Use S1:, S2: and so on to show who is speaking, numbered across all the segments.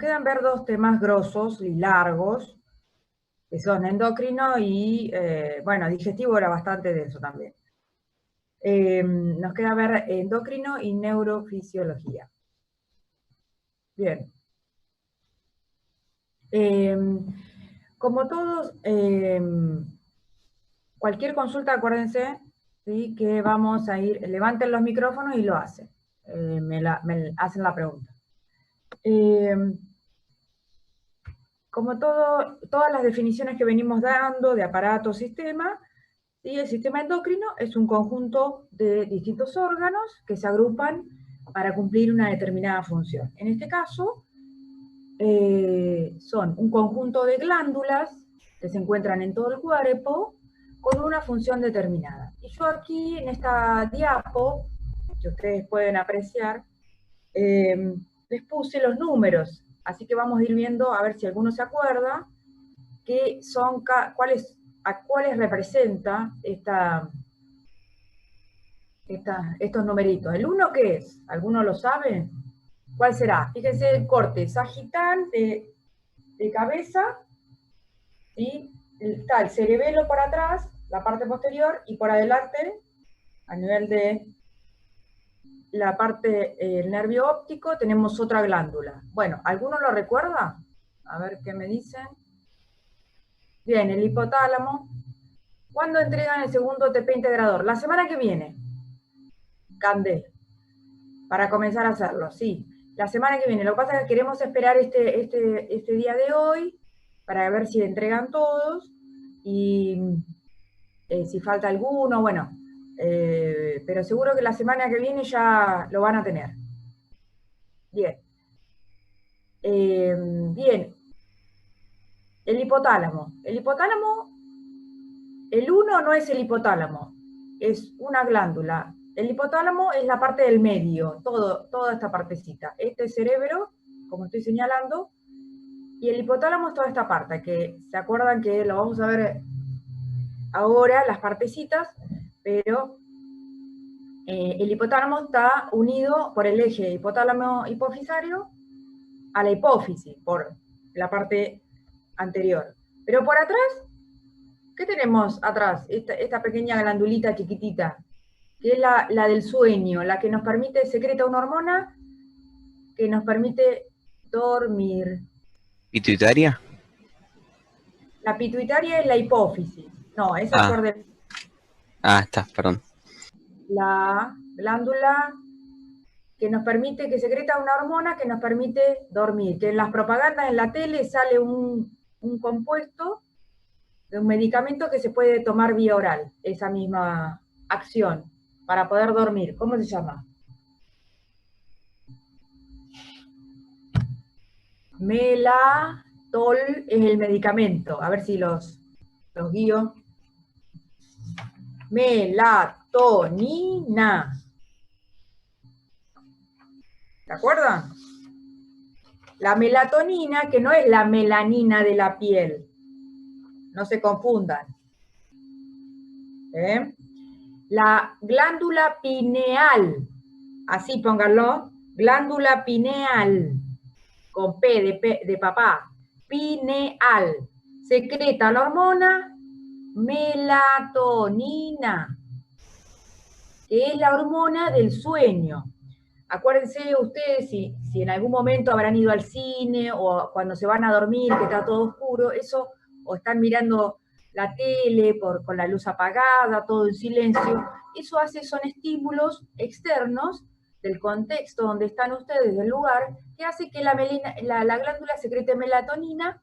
S1: Quedan ver dos temas grosos y largos, que son endocrino y, bueno, digestivo era bastante de eso también. Nos queda ver endocrino y neurofisiología. Bien. Como todos, cualquier consulta, acuérdense, ¿sí? Que vamos a ir, levanten los micrófonos y lo hacen. Me hacen la pregunta. Como todas las definiciones que venimos dando de aparato, sistema, ¿sí? El sistema endocrino es un conjunto de distintos órganos que se agrupan para cumplir una determinada función. En este caso, son un conjunto de glándulas que se encuentran en todo el cuerpo con una función determinada. Y yo aquí, en esta diapo, que ustedes pueden apreciar, les puse los números, así que vamos a ir viendo a ver si alguno se acuerda qué son, a cuáles representa estos numeritos. ¿El 1 qué es? ¿Alguno lo sabe? ¿Cuál será? Fíjense el corte sagital de cabeza, ¿sí? Está el cerebelo por atrás, la parte posterior, y por adelante, a nivel de la parte, el nervio óptico, tenemos otra glándula. Bueno, ¿alguno lo recuerda? A ver qué me dicen. Bien, el hipotálamo. ¿Cuándo entregan el segundo TP integrador? La semana que viene. Candel. Para comenzar a hacerlo, sí. La semana que viene. Lo que pasa es que queremos esperar este día de hoy para ver si entregan todos y si falta alguno, bueno. Pero seguro que la semana que viene ya lo van a tener. Bien. Bien. El hipotálamo. El 1 no es el hipotálamo, es una glándula. El hipotálamo es la parte del medio, toda esta partecita. Este es cerebro, como estoy señalando, y el hipotálamo es toda esta parte, que se acuerdan que lo vamos a ver ahora, las partecitas, pero el hipotálamo está unido por el eje hipotálamo hipofisario a la hipófisis, por la parte anterior. Pero por atrás, ¿qué tenemos atrás? Esta pequeña glandulita chiquitita, que es la del sueño, la que nos permite, secreta una hormona que nos permite dormir.
S2: ¿Pituitaria?
S1: La pituitaria es la hipófisis. No, esa es
S2: Ah,
S1: suerte.
S2: está, perdón.
S1: La glándula que nos permite, que secreta una hormona que nos permite dormir. Que en las propagandas en la tele sale un compuesto de un medicamento que se puede tomar vía oral, esa misma acción, para poder dormir. ¿Cómo se llama? Melatol es el medicamento. A ver si los guío. Melatonina. ¿Se acuerdan? La melatonina, que no es la melanina de la piel. No se confundan. ¿Eh? La glándula pineal. Así pónganlo. Glándula pineal. Con P de papá. Pineal. Secreta la hormona melatonina, que es la hormona del sueño. Acuérdense ustedes, si en algún momento habrán ido al cine o cuando se van a dormir, que está todo oscuro, eso, o están mirando la tele con la luz apagada, todo en silencio, eso son estímulos externos del contexto donde están ustedes, del lugar, que hace que la glándula secrete melatonina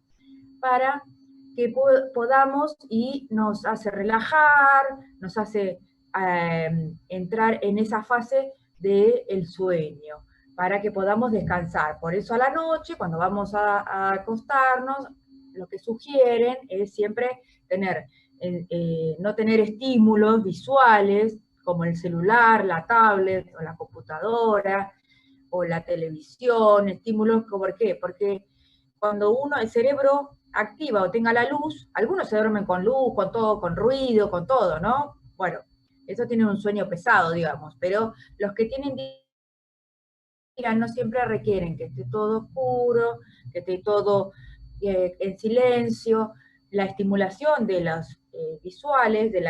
S1: para que podamos y nos hace relajar, nos hace entrar en esa fase del sueño, para que podamos descansar. Por eso a la noche, cuando vamos a acostarnos, lo que sugieren es siempre no tener estímulos visuales, como el celular, la tablet, o la computadora, o la televisión, estímulos, ¿por qué? Porque cuando el cerebro activa o tenga la luz, algunos se duermen con luz, con todo, con ruido, con todo, ¿no? Bueno, eso tiene un sueño pesado, digamos, pero los que tienen no siempre requieren que esté todo oscuro, que esté todo en silencio. La estimulación de las visuales, de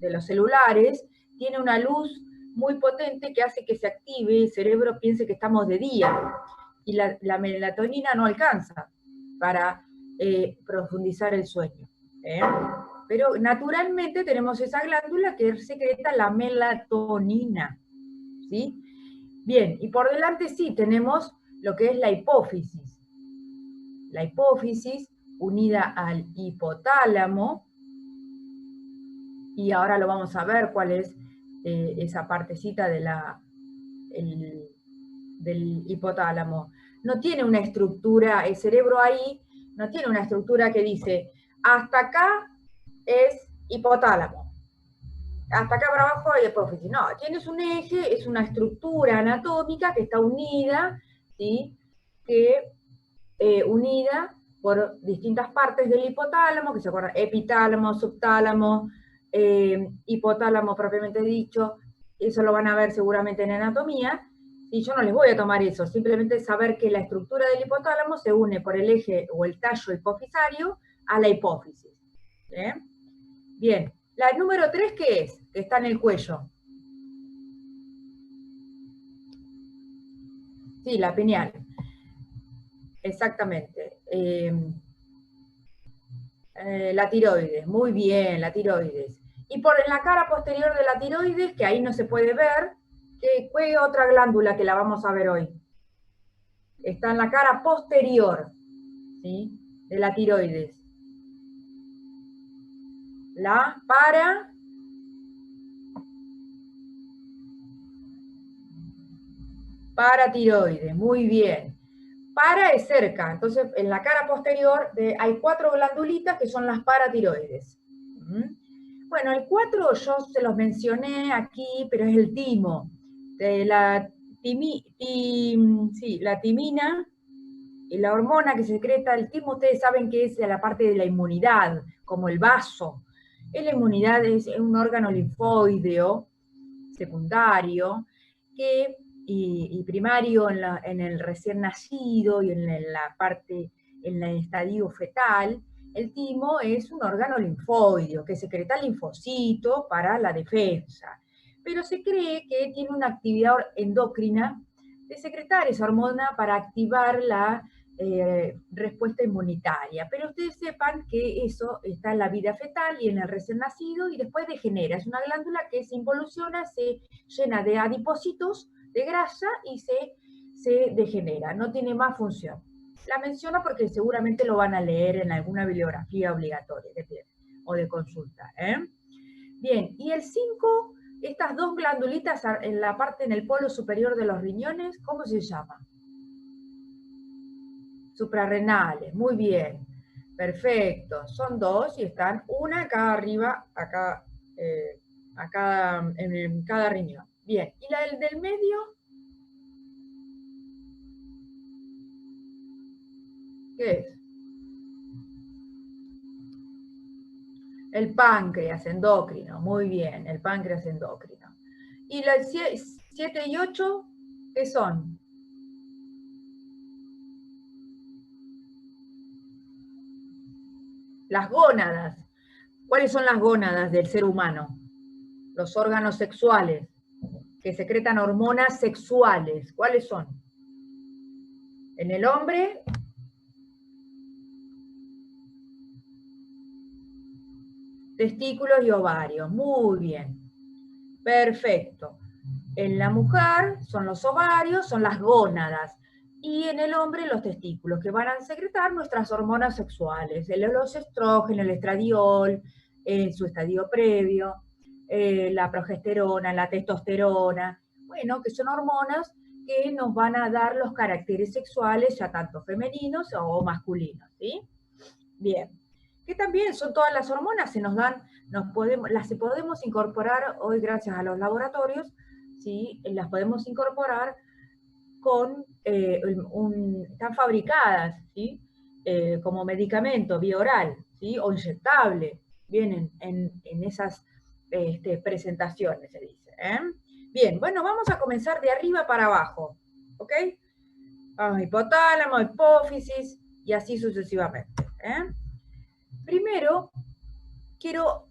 S1: los celulares, tiene una luz muy potente que hace que se active, el cerebro piense que estamos de día, y la melatonina no alcanza para profundizar el sueño. Pero naturalmente tenemos esa glándula que secreta la melatonina, ¿sí? Bien, y por delante sí tenemos lo que es la hipófisis. La hipófisis unida al hipotálamo, y ahora lo vamos a ver cuál es esa partecita del hipotálamo. No tiene una estructura, el cerebro ahí no tiene una estructura que dice, hasta acá es hipotálamo, hasta acá para abajo hay hipófisis. No, tienes un eje, es una estructura anatómica que está unida, ¿sí? Unida por distintas partes del hipotálamo, que se acuerdan, epitálamo, subtálamo, hipotálamo propiamente dicho. Eso lo van a ver seguramente en anatomía, y yo no les voy a tomar eso, simplemente saber que la estructura del hipotálamo se une por el eje o el tallo hipofisario a la hipófisis. Bien, la número 3, ¿qué es? Que está en el cuello. Sí, la pineal. Exactamente. La tiroides, muy bien, la tiroides. Y por en la cara posterior de la tiroides, que ahí no se puede ver, ¿qué otra glándula que la vamos a ver hoy? Está en la cara posterior, ¿sí? De la tiroides. La paratiroides, muy bien. Para es cerca, entonces en la cara posterior hay 4 glandulitas que son las paratiroides. Bueno, el 4 yo se los mencioné aquí, pero es el timo. La timina y la hormona que secreta el timo, ustedes saben que es de la parte de la inmunidad, como el vaso. La inmunidad es un órgano linfoideo secundario y primario en el recién nacido y en el estadio fetal. El timo es un órgano linfoideo que secreta linfocitos para la defensa, pero se cree que tiene una actividad endocrina de secretar esa hormona para activar la respuesta inmunitaria. Pero ustedes sepan que eso está en la vida fetal y en el recién nacido y después degenera. Es una glándula que se involuciona, se llena de adipocitos, de grasa, y se degenera, no tiene más función. La menciono porque seguramente lo van a leer en alguna bibliografía obligatoria o de consulta. Bien, y el 5, estas 2 glandulitas en la parte, en el polo superior de los riñones, ¿cómo se llama? Suprarrenales, muy bien, perfecto, son 2 y están una acá arriba, acá en cada riñón. Bien, ¿y la del medio? ¿Qué es? El páncreas endocrino, muy bien, el páncreas endocrino. ¿Y las 7 y 8 qué son? Las gónadas. ¿Cuáles son las gónadas del ser humano? Los órganos sexuales, que secretan hormonas sexuales. ¿Cuáles son? En el hombre, testículos y ovarios. Muy bien. Perfecto. En la mujer son los ovarios, son las gónadas. Y en el hombre los testículos, que van a secretar nuestras hormonas sexuales. Los estrógenos, el estradiol, en su estadio previo, la progesterona, la testosterona. Bueno, que son hormonas que nos van a dar los caracteres sexuales, ya tanto femeninos o masculinos, ¿sí? Bien. Que también son todas las hormonas, se nos dan, las podemos incorporar hoy gracias a los laboratorios, ¿sí? Las podemos incorporar con, están fabricadas, ¿sí? Como medicamento bioral, ¿sí? O inyectable, vienen en esas presentaciones, se dice. Bien, bueno, vamos a comenzar de arriba para abajo, ¿ok? Hipotálamo, hipófisis, y así sucesivamente. Primero, quiero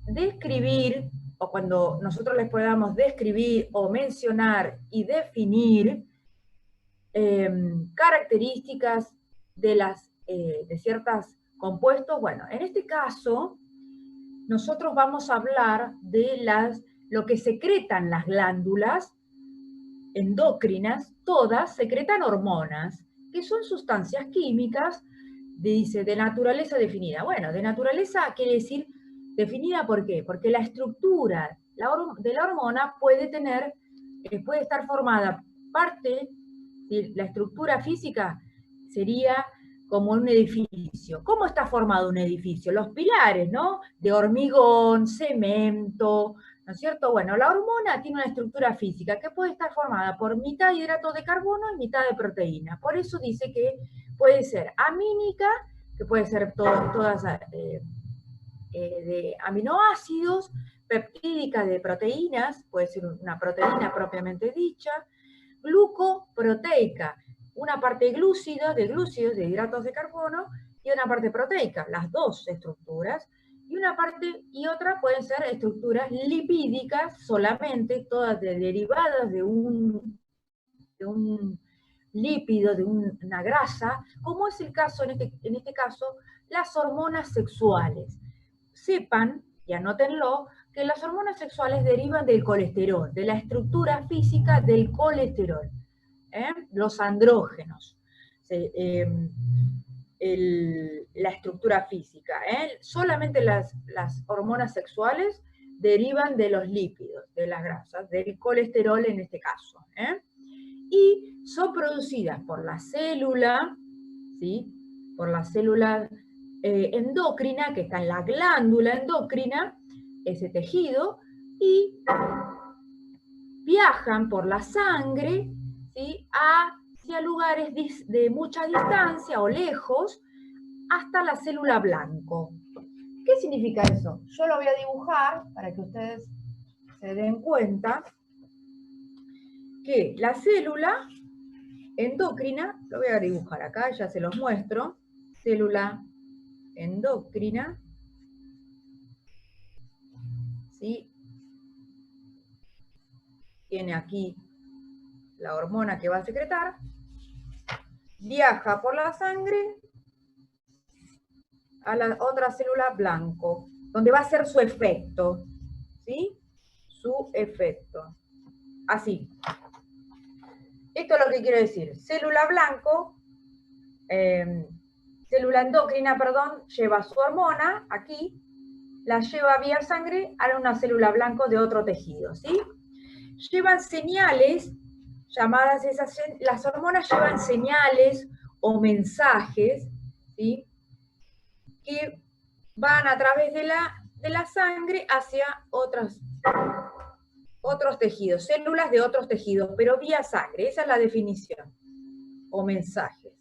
S1: describir, o cuando nosotros les podamos describir o mencionar y definir características de ciertos compuestos. Bueno, en este caso, nosotros vamos a hablar de lo que secretan las glándulas endocrinas. Todas secretan hormonas, que son sustancias químicas, dice, de naturaleza definida. Bueno, de naturaleza quiere decir definida, ¿por qué? Porque la estructura de la hormona puede estar formada parte, la estructura física sería como un edificio. ¿Cómo está formado un edificio? Los pilares, ¿no? De hormigón, cemento, ¿no es cierto? Bueno, la hormona tiene una estructura física que puede estar formada por mitad de hidratos de carbono y mitad de proteína. Por eso dice que puede ser amínica, que puede ser todas de aminoácidos, peptídica de proteínas, puede ser una proteína propiamente dicha, glucoproteica, una parte glúcida, de glúcidos, de hidratos de carbono, y una parte proteica, las dos estructuras, y una parte y otra pueden ser estructuras lipídicas solamente, todas derivadas de un lípido, de una grasa, como es el caso, en este caso, las hormonas sexuales. Sepan, y anótenlo, que las hormonas sexuales derivan del colesterol, de la estructura física del colesterol, los andrógenos, la estructura física. Solamente las hormonas sexuales derivan de los lípidos, de las grasas, del colesterol en este caso. Y son producidas por la célula, ¿sí? Por la célula endocrina, que está en la glándula endocrina, ese tejido, y viajan por la sangre, ¿sí? Hacia lugares de mucha distancia o lejos, hasta la célula blanco. ¿Qué significa eso? Yo lo voy a dibujar para que ustedes se den cuenta que la célula endocrina, lo voy a dibujar acá, ya se los muestro, célula endocrina, ¿sí? Tiene aquí la hormona que va a secretar, viaja por la sangre a la otra célula blanco, donde va a hacer su efecto, ¿sí? Su efecto. Así. Esto es lo que quiero decir. Célula blanco, célula endocrina, perdón, lleva su hormona aquí, la lleva vía sangre a una célula blanco de otro tejido, ¿sí? Llevan señales, llamadas las hormonas llevan señales o mensajes, ¿sí? Que van a través de la sangre hacia otros tejidos, células de otros tejidos, pero vía sangre, esa es la definición, o mensajes.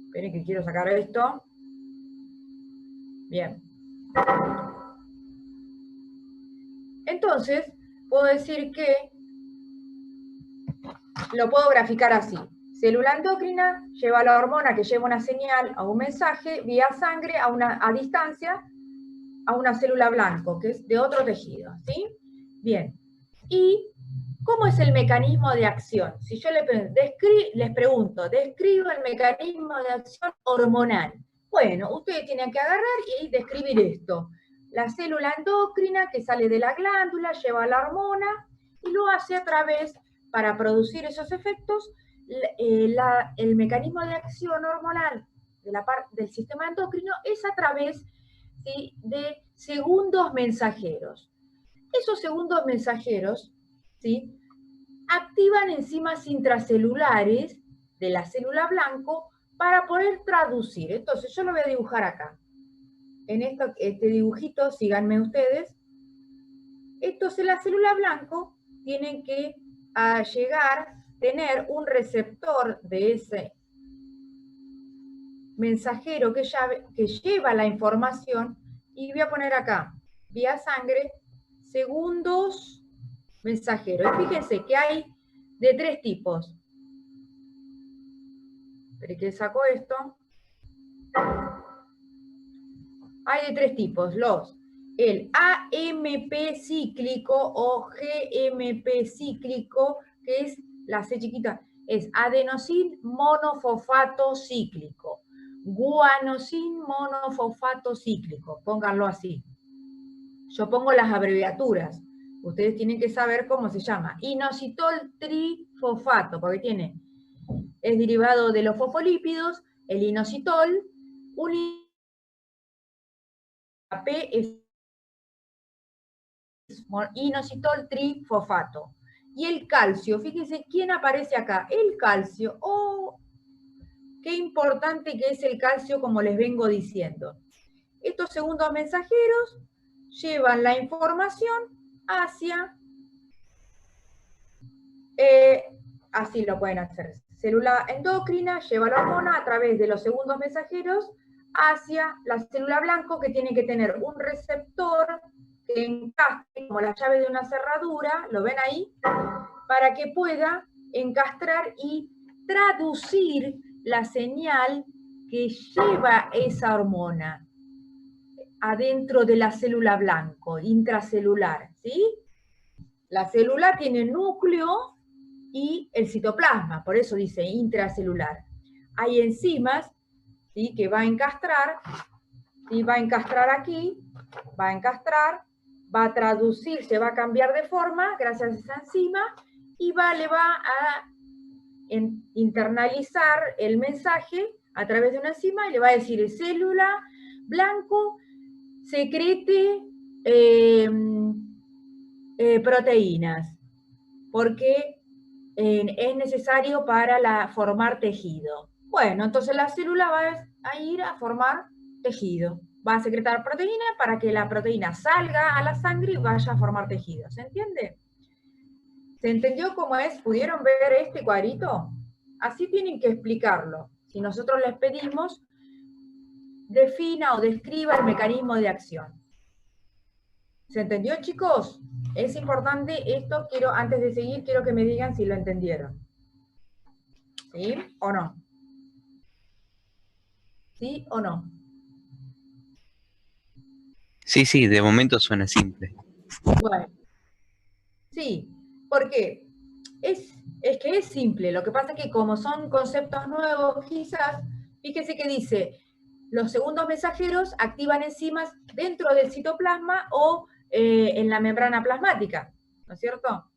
S1: Esperen que quiero sacar esto. Bien. Entonces, puedo decir que lo puedo graficar así. Célula endocrina lleva la hormona que lleva una señal a un mensaje vía sangre a distancia a una célula blanco, que es de otro tejido, ¿sí? Bien. ¿Y cómo es el mecanismo de acción? Si yo les pregunto, describo el mecanismo de acción hormonal. Bueno, ustedes tienen que agarrar y describir esto. La célula endocrina que sale de la glándula lleva la hormona y lo hace a través, para producir esos efectos, el mecanismo de acción hormonal del sistema endocrino es a través, ¿sí?, de segundos mensajeros. Esos segundos mensajeros, ¿sí?, activan enzimas intracelulares de la célula blanco para poder traducir. Entonces yo lo voy a dibujar acá. En este dibujito, síganme ustedes. Entonces la célula blanco tiene que tener un receptor de ese mensajero que lleva la información Y voy a poner acá, vía sangre, segundos mensajeros. Y fíjense que hay de 3 tipos. Esperen que saco esto. Hay de 3 tipos, el AMP cíclico o GMP cíclico, que es la C chiquita, es adenosin monofosfato cíclico, guanosin monofosfato cíclico, pónganlo así. Yo pongo las abreviaturas, ustedes tienen que saber cómo se llama. Inositol trifosfato, porque es derivado de los fosfolípidos, el inositol, P es inositol trifosfato. Y el calcio, fíjense quién aparece acá. El calcio, qué importante que es el calcio, como les vengo diciendo. Estos segundos mensajeros llevan la información hacia, así lo pueden hacer. Célula endocrina lleva la hormona a través de los segundos mensajeros hacia la célula blanco, que tiene que tener un receptor que encastre como la llave de una cerradura, ¿lo ven ahí? Para que pueda encastrar y traducir la señal que lleva esa hormona adentro de la célula blanco, intracelular, ¿sí? La célula tiene núcleo y el citoplasma, por eso dice intracelular. Hay enzimas, ¿sí?, que va a encastrar, ¿sí?, va a encastrar aquí, va a encastrar, va a traducir, se va a cambiar de forma gracias a esa enzima, y le va a internalizar el mensaje a través de una enzima y le va a decir: célula blanco, secrete proteínas, porque es necesario para formar tejido. Bueno, entonces la célula va a ir a formar tejido. Va a secretar proteína para que la proteína salga a la sangre y vaya a formar tejido. ¿Se entiende? ¿Se entendió cómo es? ¿Pudieron ver este cuadrito? Así tienen que explicarlo. Si nosotros les pedimos, defina o describa el mecanismo de acción. ¿Se entendió, chicos? Es importante esto, antes de seguir, quiero que me digan si lo entendieron. ¿Sí o no? ¿Sí o no?
S2: Sí, de momento suena simple.
S1: Bueno, sí, porque es que es simple. Lo que pasa es que como son conceptos nuevos, quizás, fíjese que dice, los segundos mensajeros activan enzimas dentro del citoplasma o en la membrana plasmática, ¿no es cierto?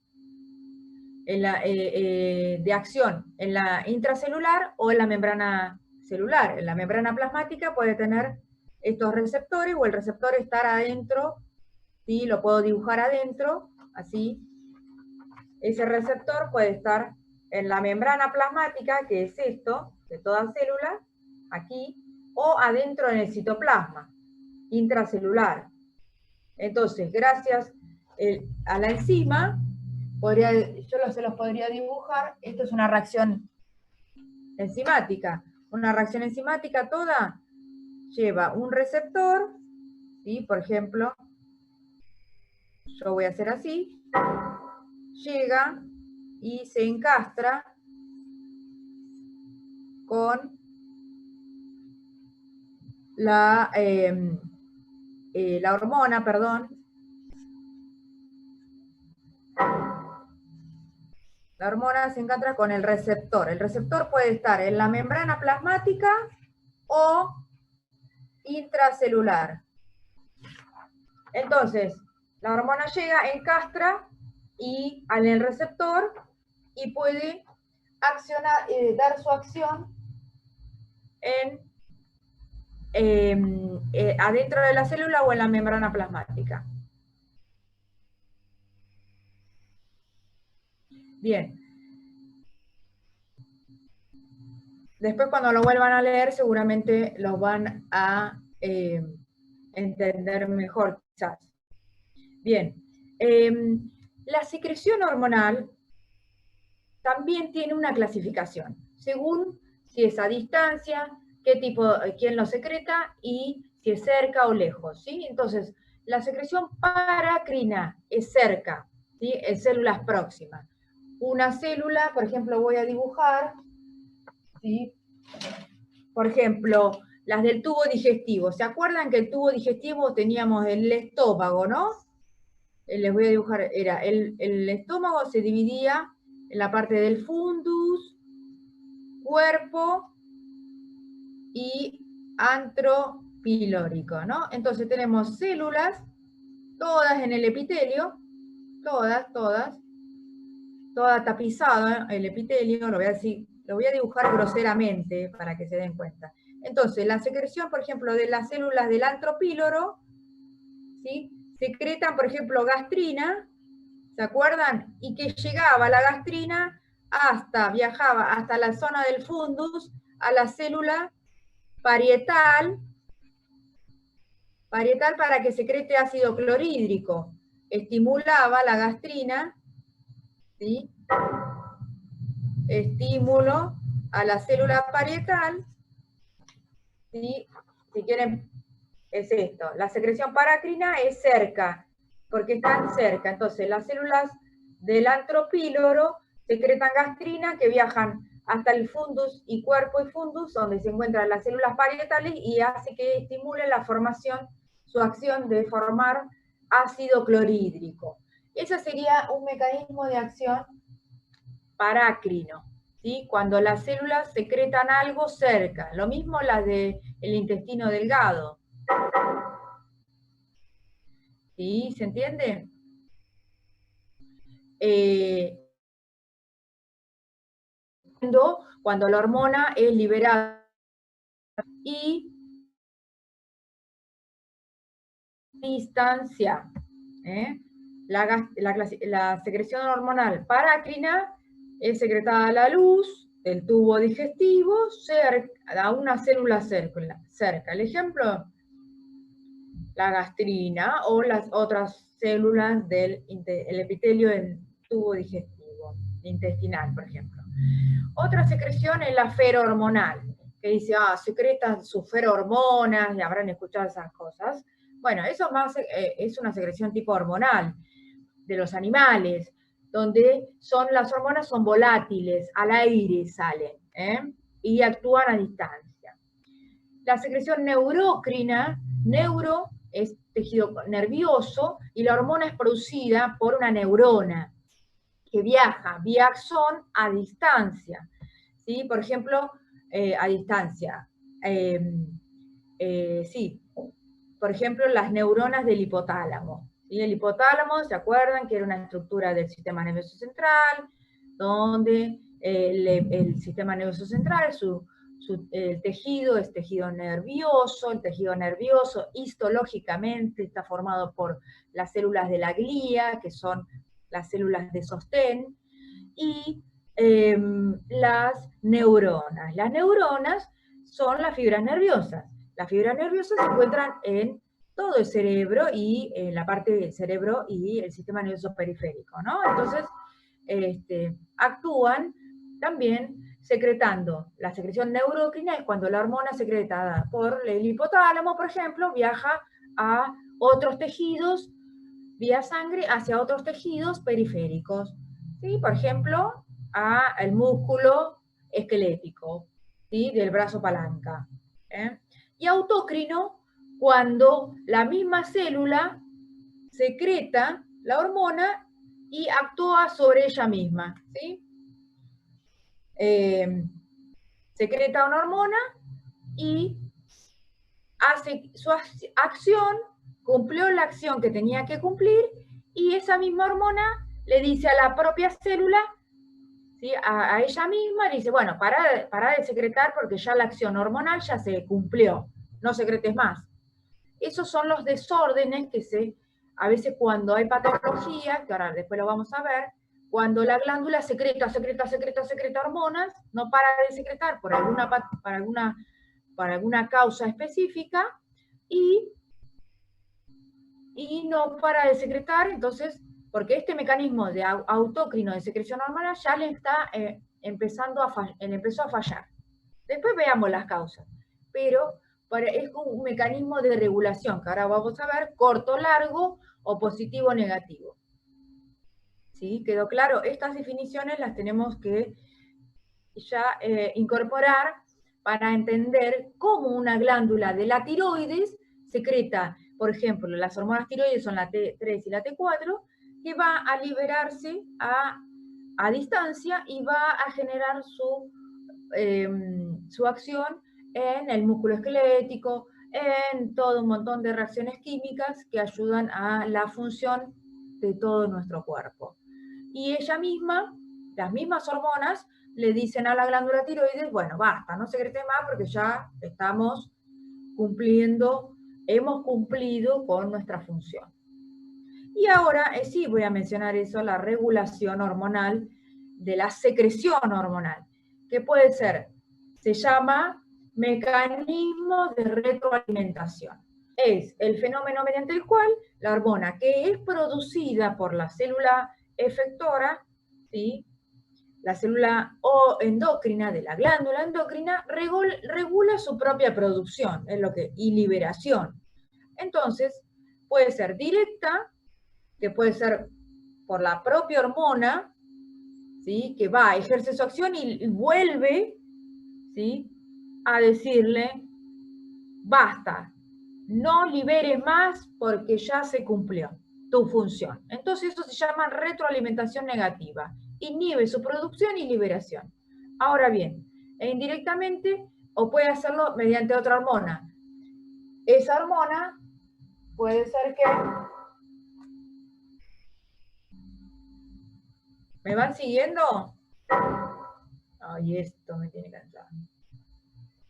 S1: De acción en la intracelular o en la membrana celular. En la membrana plasmática puede tener estos receptores, o el receptor estar adentro, ¿sí? Lo puedo dibujar adentro, así. Ese receptor puede estar en la membrana plasmática, que es esto, de toda célula, aquí, o adentro en el citoplasma, intracelular. Entonces, gracias a la enzima, yo se los podría dibujar. Esto es una reacción enzimática. Una reacción enzimática toda lleva un receptor, ¿sí? Por ejemplo, yo voy a hacer así, llega y se encastra con la hormona, perdón. La hormona se encuentra con el receptor. El receptor puede estar en la membrana plasmática o intracelular. Entonces, la hormona llega, encastra y en el receptor y puede accionar, dar su acción adentro de la célula o en la membrana plasmática. Bien. Después, cuando lo vuelvan a leer, seguramente lo van a entender mejor, quizás. Bien. La secreción hormonal también tiene una clasificación, según si es a distancia, quién lo secreta y si es cerca o lejos, ¿sí? Entonces, la secreción paracrina es cerca, ¿sí? En células próximas. Una célula, por ejemplo, voy a dibujar, ¿sí? Por ejemplo, las del tubo digestivo. ¿Se acuerdan que el tubo digestivo teníamos el estómago, no? Les voy a dibujar, era el estómago se dividía en la parte del fundus, cuerpo y antro pilórico, ¿no? Entonces tenemos células, todas en el epitelio, todas tapizado el epitelio, lo voy a dibujar groseramente para que se den cuenta. Entonces, la secreción, por ejemplo, de las células del antropíloro, ¿sí? Secretan, por ejemplo, gastrina, ¿se acuerdan? Y que llegaba la gastrina viajaba hasta la zona del fundus, a la célula parietal para que secrete ácido clorhídrico. Estimulaba la gastrina, ¿sí? Estímulo a la célula parietal, ¿sí? Si quieren, es esto. La secreción paracrina es cerca, porque están cerca. Entonces, las células del antropíloro secretan gastrina que viajan hasta el fundus y cuerpo y fundus, donde se encuentran las células parietales, y hace que estimule la formación, su acción de formar ácido clorhídrico. Ese sería un mecanismo de acción parácrino, ¿sí? Cuando las células secretan algo cerca. Lo mismo las del intestino delgado. ¿Sí? ¿Se entiende? Cuando la hormona es liberada y distancia. La secreción hormonal parácrina es secretada a la luz del tubo digestivo a una célula cerca. El ejemplo, la gastrina o las otras células del epitelio del tubo digestivo, intestinal, por ejemplo. Otra secreción es la ferohormonal, que dice, secretan sus ferohormonas, y habrán escuchado esas cosas. Bueno, eso más es una secreción tipo hormonal de los animales, donde las hormonas son volátiles, al aire salen, y actúan a distancia. La secreción neurocrina, neuro es tejido nervioso, y la hormona es producida por una neurona, que viaja vía axón a distancia, ¿sí? Por ejemplo, a distancia. Sí, por ejemplo, las neuronas del hipotálamo. ¿Sí? El hipotálamo, ¿se acuerdan? Que era una estructura del sistema nervioso central, donde el sistema nervioso central, el tejido es tejido nervioso. El tejido nervioso histológicamente está formado por las células de la glía, que son las células de sostén, y las neuronas. Las neuronas son las fibras nerviosas. Las fibras nerviosas se encuentran en todo el cerebro y en la parte del cerebro y el sistema nervioso periférico, ¿no? Entonces, actúan también secretando. La secreción neurocrina es cuando la hormona secretada por el hipotálamo, por ejemplo, viaja a otros tejidos vía sangre hacia otros tejidos periféricos. ¿Sí? Por ejemplo, al músculo esquelético, ¿sí? Del brazo palanca. Y autócrino, cuando la misma célula secreta la hormona y actúa sobre ella misma. ¿Sí? Secreta una hormona y hace su acción, cumplió la acción que tenía que cumplir, y esa misma hormona le dice a la propia célula, ¿sí? a ella misma, le dice, bueno, para de secretar porque ya la acción hormonal ya se cumplió, no secretes más. Esos son los desórdenes que a veces cuando hay patología, que ahora después lo vamos a ver, cuando la glándula secreta hormonas, no para de secretar por alguna causa específica, y no para de secretar, entonces, porque este mecanismo de autócrino de secreción hormonal ya le está empezó a fallar. Después veamos las causas. Pero es como un mecanismo de regulación, que ahora vamos a ver, corto, largo o positivo, negativo. ¿Sí? ¿Quedó claro? Estas definiciones las tenemos que ya incorporar para entender cómo una glándula de la tiroides secreta, por ejemplo, las hormonas tiroides son la T3 y la T4, que va a liberarse a distancia y va a generar su acción en el músculo esquelético, en todo un montón de reacciones químicas que ayudan a la función de todo nuestro cuerpo. Y ella misma, las mismas hormonas, le dicen a la glándula tiroides, bueno, basta, no secrete más porque ya estamos cumpliendo, hemos cumplido con nuestra función. Y ahora sí voy a mencionar eso, la regulación hormonal de la secreción hormonal, que puede ser, se llama mecanismo de retroalimentación. Es el fenómeno mediante el cual la hormona que es producida por la célula efectora, ¿sí? La célula endocrina de la glándula endocrina regula su propia producción, y liberación. Entonces, puede ser directa, que puede ser por la propia hormona, ¿sí? Que va, ejerce su acción y vuelve, ¿sí? A decirle, basta, no liberes más porque ya se cumplió tu función. Entonces esto se llama retroalimentación negativa. Inhibe su producción y liberación. Ahora bien, indirectamente, o puede hacerlo mediante otra hormona. Esa hormona puede ser que... ¿Me van siguiendo? Ay, esto me tiene cansado.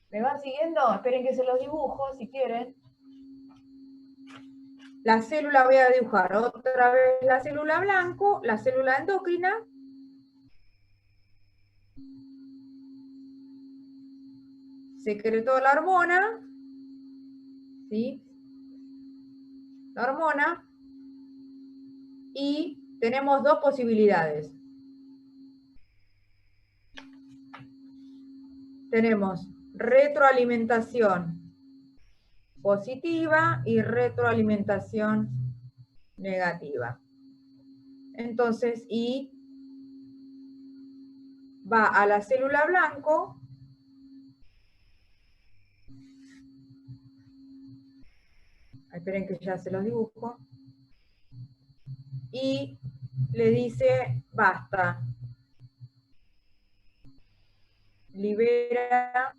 S1: ¿Me van siguiendo? Esperen que se los dibujo si quieren. La célula, voy a dibujar otra vez la célula blanco, la célula endocrina. Secretó la hormona, ¿sí? La hormona. Y tenemos dos posibilidades. Tenemos retroalimentación positiva y retroalimentación negativa. Entonces, y va a la célula blanco, esperen que ya se los dibujo, y le dice, basta, libera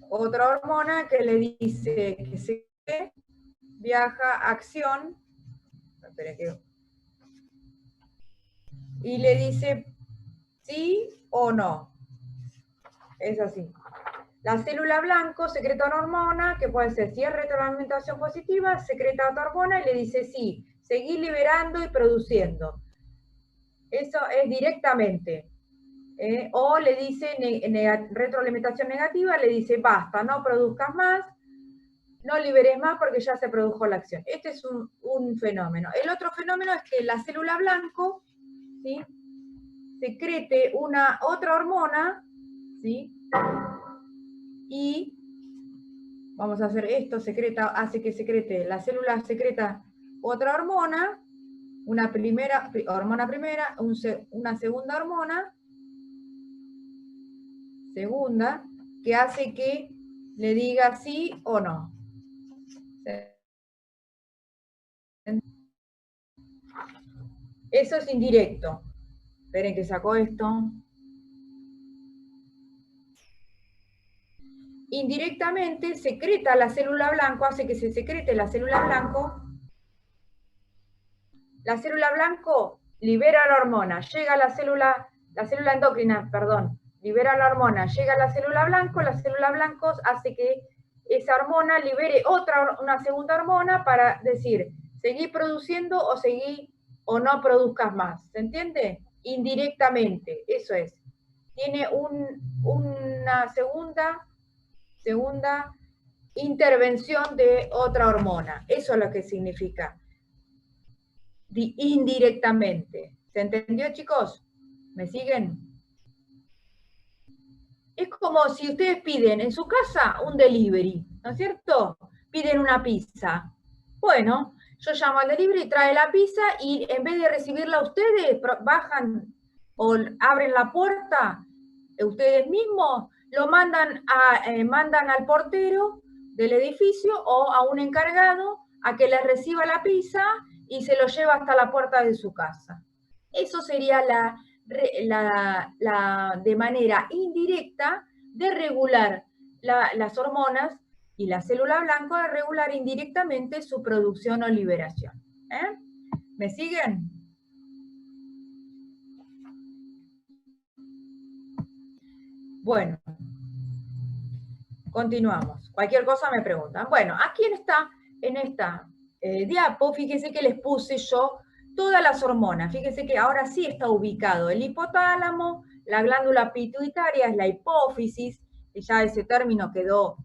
S1: otra hormona que le dice que se viaja acción, y le dice sí o no. Es así. La célula blanco secreta una hormona, que puede ser, si es retroalimentación positiva, secreta otra hormona y le dice sí, seguir liberando y produciendo. Eso es directamente. O le dice retroalimentación negativa, le dice basta, no produzcas más, no liberes más porque ya se produjo la acción. Este es un fenómeno. El otro fenómeno es que la célula blanco, ¿sí? Secrete otra hormona, ¿sí? Y vamos a hacer esto, hace que secrete, la célula secreta otra hormona, una hormona primera, una segunda hormona, que hace que le diga sí o no. Eso es indirecto. Esperen que saco esto. Indirectamente secreta la célula blanco, hace que se secrete la célula blanco. La célula blanco libera la hormona, llega a la célula endocrina, perdón, libera la hormona, llega a la célula blanco hace que esa hormona libere una segunda hormona para decir, seguí produciendo o no produzcas más. ¿Se entiende? Indirectamente, eso es. Tiene una segunda intervención de otra hormona. Eso es lo que significa indirectamente. ¿Se entendió, chicos? ¿Me siguen? Es como si ustedes piden en su casa un delivery, ¿no es cierto? Piden una pizza. Bueno, yo llamo al delivery, trae la pizza y en vez de recibirla ustedes, bajan o abren la puerta ustedes mismos, lo mandan al portero del edificio o a un encargado a que les reciba la pizza y se lo lleva hasta la puerta de su casa. Eso sería de manera indirecta de regular las hormonas y la célula blanca, de regular indirectamente su producción o liberación. ¿Me siguen? Bueno, continuamos. Cualquier cosa me preguntan. Bueno, aquí en esta diapo, fíjense que les puse yo todas las hormonas. Fíjense que ahora sí está ubicado el hipotálamo, la glándula pituitaria, es la hipófisis, y ya ese término quedó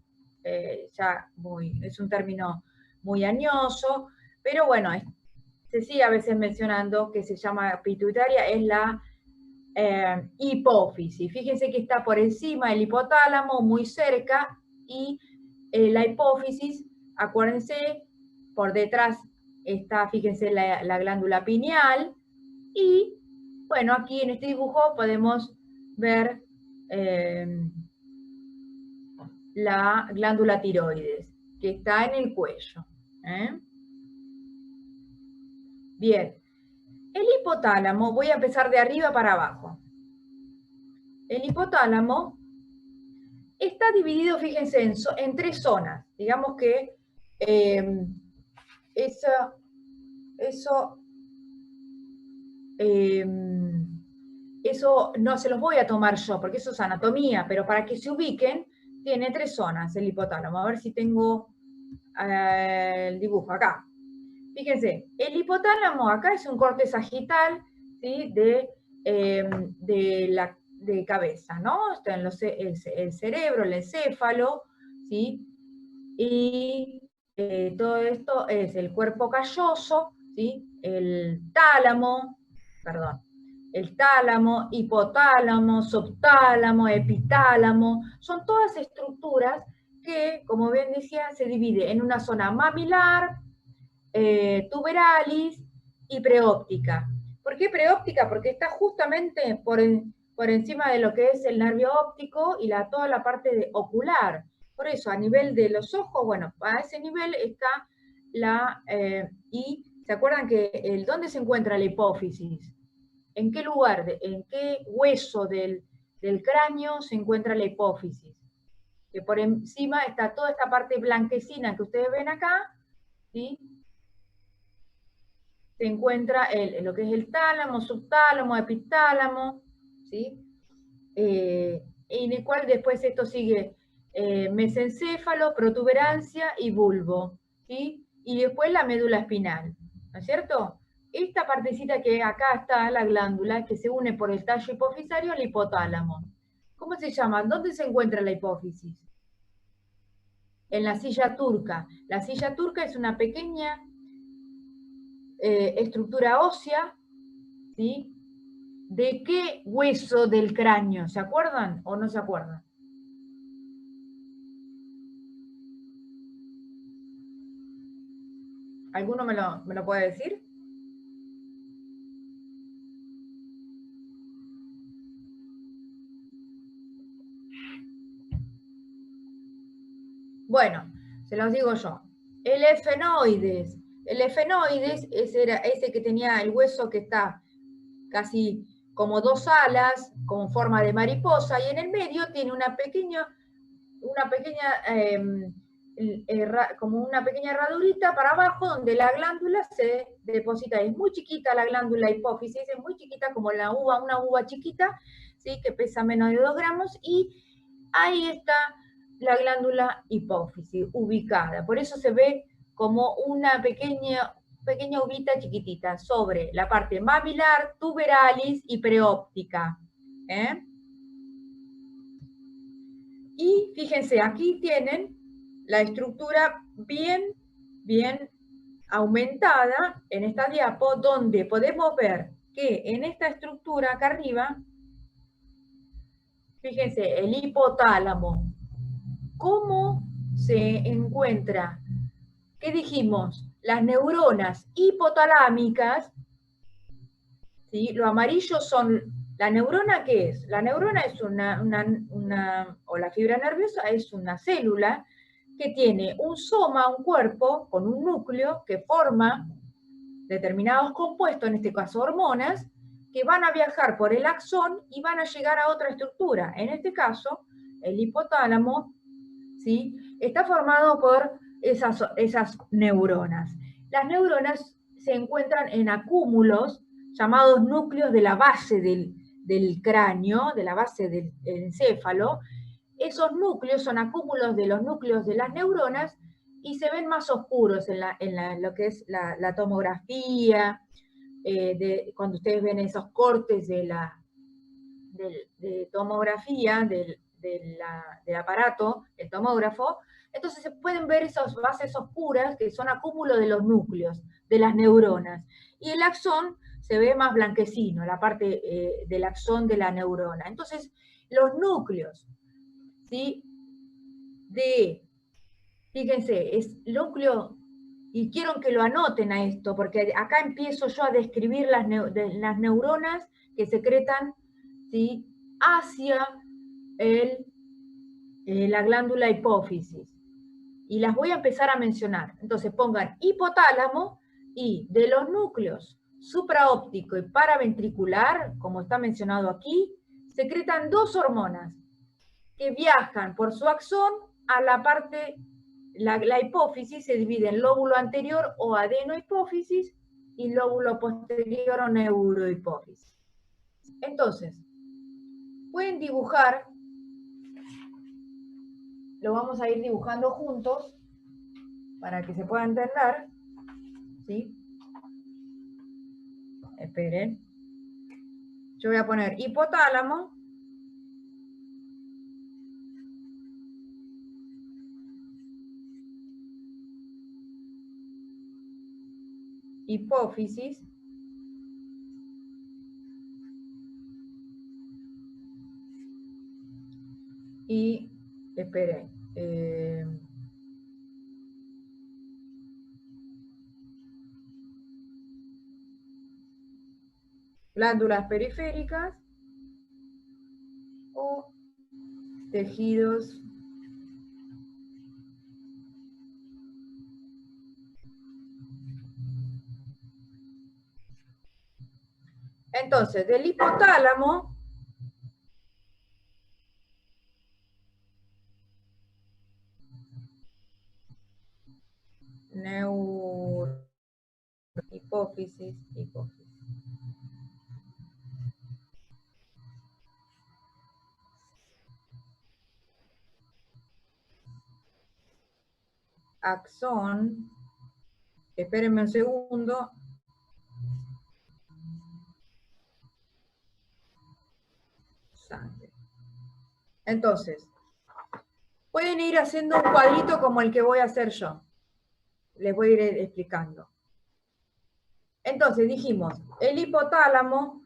S1: es un término muy añoso, pero bueno, se sigue a veces mencionando que se llama pituitaria, es la hipófisis. Fíjense que está por encima del hipotálamo, muy cerca, y la hipófisis, acuérdense, por detrás está, fíjense, la glándula pineal, y bueno, aquí en este dibujo podemos ver la glándula tiroides, que está en el cuello. Bien, el hipotálamo, voy a empezar de arriba para abajo. El hipotálamo está dividido, fíjense, en tres zonas. Digamos que eso no se los voy a tomar yo, porque eso es anatomía, pero para que se ubiquen, tiene tres zonas el hipotálamo. A ver si tengo el dibujo acá. Fíjense, el hipotálamo acá es un corte sagital, ¿sí? de cabeza, ¿no? Está en el cerebro, el encéfalo, ¿sí? Y todo esto es el cuerpo calloso, ¿sí? El tálamo, hipotálamo, subtálamo, epitálamo, son todas estructuras que, como bien decía, se divide en una zona mamilar, tuberalis y preóptica. ¿Por qué preóptica? Porque está justamente por encima de lo que es el nervio óptico y toda la parte ocular. Por eso, a nivel de los ojos, bueno, a ese nivel está y ¿se acuerdan que dónde se encuentra la hipófisis? ¿En qué lugar, en qué hueso del cráneo se encuentra la hipófisis? Que por encima está toda esta parte blanquecina que ustedes ven acá, ¿sí? Se encuentra lo que es el tálamo, subtálamo, epitálamo, ¿sí? En el cual después esto sigue mesencéfalo, protuberancia y bulbo, ¿sí? Y después la médula espinal, ¿no es cierto? Esta partecita que acá está, la glándula, que se une por el tallo hipofisario al hipotálamo. ¿Cómo se llama? ¿Dónde se encuentra la hipófisis? En la silla turca. La silla turca es una pequeña estructura ósea, ¿sí? ¿De qué hueso del cráneo? ¿Se acuerdan o no se acuerdan? ¿Alguno me lo puede decir? Bueno, se los digo yo. El efenoides. El efenoides era ese que tenía el hueso que está casi como dos alas, con forma de mariposa, y en el medio tiene como una pequeña herradurita para abajo donde la glándula se deposita. Es muy chiquita la glándula hipófisis, es muy chiquita como una uva chiquita, ¿sí? Que pesa menos de 2 gramos, y ahí está la glándula hipófisis ubicada. Por eso se ve como una pequeña uvita chiquitita sobre la parte mamilar, tuberalis y preóptica. Y fíjense, aquí tienen la estructura bien aumentada en esta diapo, donde podemos ver que en esta estructura acá arriba, fíjense, el hipotálamo, ¿cómo se encuentra? ¿Qué dijimos? Las neuronas hipotalámicas, ¿sí? Lo amarillo son, ¿la neurona qué es? La neurona es o la fibra nerviosa es una célula que tiene un soma, un cuerpo, con un núcleo que forma determinados compuestos, en este caso hormonas, que van a viajar por el axón y van a llegar a otra estructura. En este caso, el hipotálamo, ¿sí? Está formado por esas neuronas. Las neuronas se encuentran en acúmulos llamados núcleos de la base del cráneo, de la base del encéfalo. Esos núcleos son acúmulos de los núcleos de las neuronas y se ven más oscuros en lo que es la tomografía, cuando ustedes ven esos cortes de tomografía del aparato, el tomógrafo. Entonces se pueden ver esas bases oscuras que son acúmulo de los núcleos, de las neuronas. Y el axón se ve más blanquecino, la parte del axón de la neurona. Entonces, los núcleos, ¿sí? Fíjense, es núcleo, y quiero que lo anoten a esto, porque acá empiezo yo a describir las neuronas que secretan, ¿sí? Hacia la glándula hipófisis. Y las voy a empezar a mencionar. Entonces pongan hipotálamo, y de los núcleos supraóptico y paraventricular, como está mencionado aquí, secretan dos hormonas que viajan por su axón a la parte, la hipófisis se divide en lóbulo anterior o adenohipófisis y lóbulo posterior o neurohipófisis. Entonces, pueden dibujar, lo vamos a ir dibujando juntos para que se pueda entender, ¿sí? Esperen. Yo voy a poner hipotálamo, hipófisis, y, esperen, glándulas periféricas o tejidos entonces del hipotálamo hipófisis, axón, espérenme un segundo, sangre. Entonces, pueden ir haciendo un cuadrito como el que voy a hacer yo. Les voy a ir explicando. Entonces, dijimos, el hipotálamo,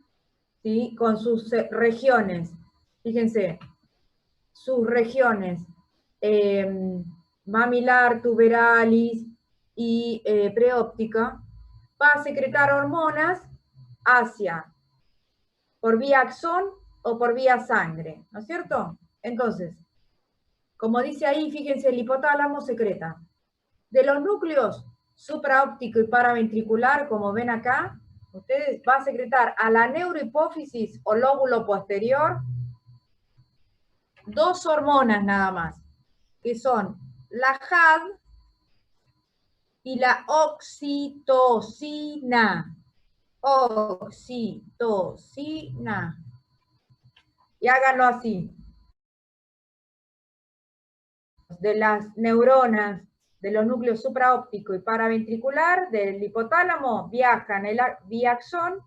S1: ¿sí? Con sus regiones, fíjense, sus regiones mamilar, tuberalis y preóptica, va a secretar hormonas por vía axón o por vía sangre, ¿no es cierto? Entonces, como dice ahí, fíjense, el hipotálamo secreta de los núcleos supraóptico y paraventricular, como ven acá, ustedes va a secretar a la neurohipófisis o lóbulo posterior dos hormonas nada más, que son la JAD y la oxitocina. Oxitocina. Y háganlo así. De las neuronas de los núcleos supraóptico y paraventricular del hipotálamo viajan vía axón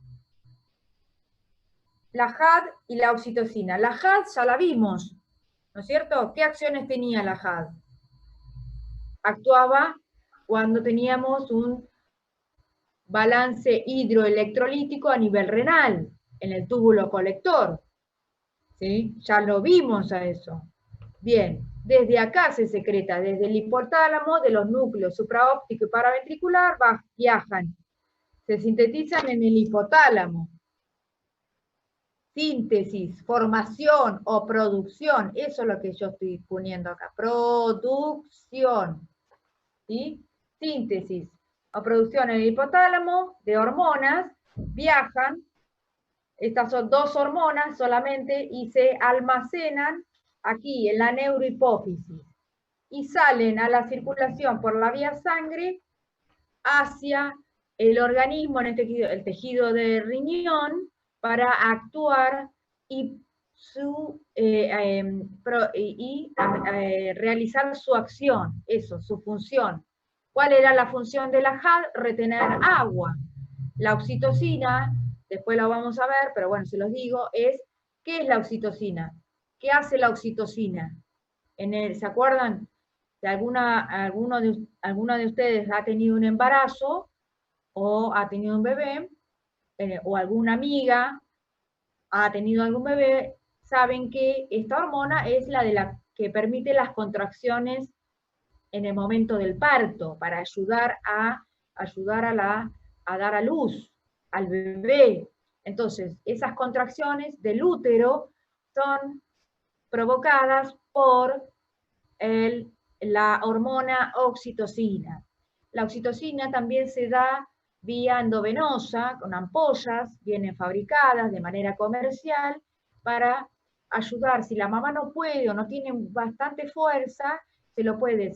S1: la JAD y la oxitocina. La JAD ya la vimos, ¿no es cierto? ¿Qué acciones tenía la JAD? Actuaba cuando teníamos balance hidroelectrolítico a nivel renal, en el túbulo colector. ¿Sí? Ya lo vimos a eso. Bien, desde acá se secreta, desde el hipotálamo, de los núcleos supraóptico y paraventricular, viajan, se sintetizan en el hipotálamo. Síntesis, formación o producción, eso es lo que yo estoy poniendo acá, producción, ¿sí? Síntesis o producción en el hipotálamo de hormonas, viajan, estas son 2 hormonas solamente, y se almacenan aquí en la neurohipófisis, y salen a la circulación por la vía sangre hacia el organismo, en este tejido, el tejido de riñón, para actuar y, realizar su acción, eso, su función. ¿Cuál era la función de la JAD? Retener agua. La oxitocina, después la vamos a ver, pero bueno, se los digo, ¿qué es la oxitocina? ¿Qué hace la oxitocina? ¿Se acuerdan? Si alguno de ustedes ha tenido un embarazo o ha tenido un bebé, o alguna amiga ha tenido algún bebé, saben que esta hormona es la que permite las contracciones en el momento del parto, para ayudar a dar a luz al bebé. Entonces, esas contracciones del útero son provocadas por la hormona oxitocina. La oxitocina también se da vía endovenosa, con ampollas, vienen fabricadas de manera comercial, para ayudar, si la mamá no puede o no tiene bastante fuerza, se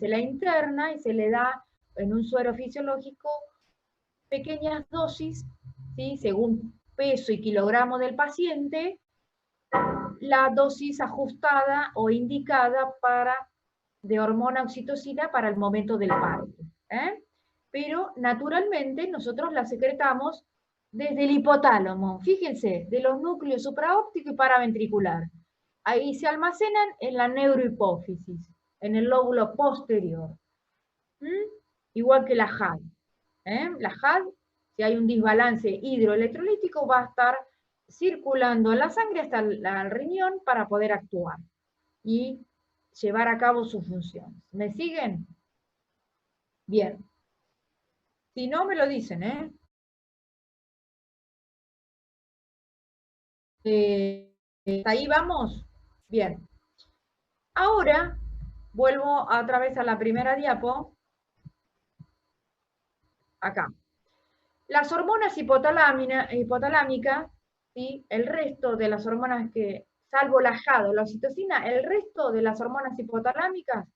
S1: la interna y se le da en un suero fisiológico pequeñas dosis, ¿sí? Según peso y kilogramo del paciente, la dosis ajustada o indicada de hormona oxitocina para el momento del parto. Pero naturalmente nosotros la secretamos desde el hipotálamo, fíjense, de los núcleos supraóptico y paraventricular. Ahí se almacenan en la neurohipófisis, en el lóbulo posterior. Igual que la JAD. La JAD, si hay un desbalance hidroelectrolítico, va a estar circulando en la sangre hasta el riñón para poder actuar y llevar a cabo sus funciones. ¿Me siguen? Bien. Si no, me lo dicen, ¿hasta ahí vamos? Bien. Ahora, vuelvo otra vez a la primera diapo. Acá. Las hormonas hipotalámicas, ¿sí? El resto de las hormonas salvo la JAD o la oxitocina, el resto de las hormonas hipotalámicas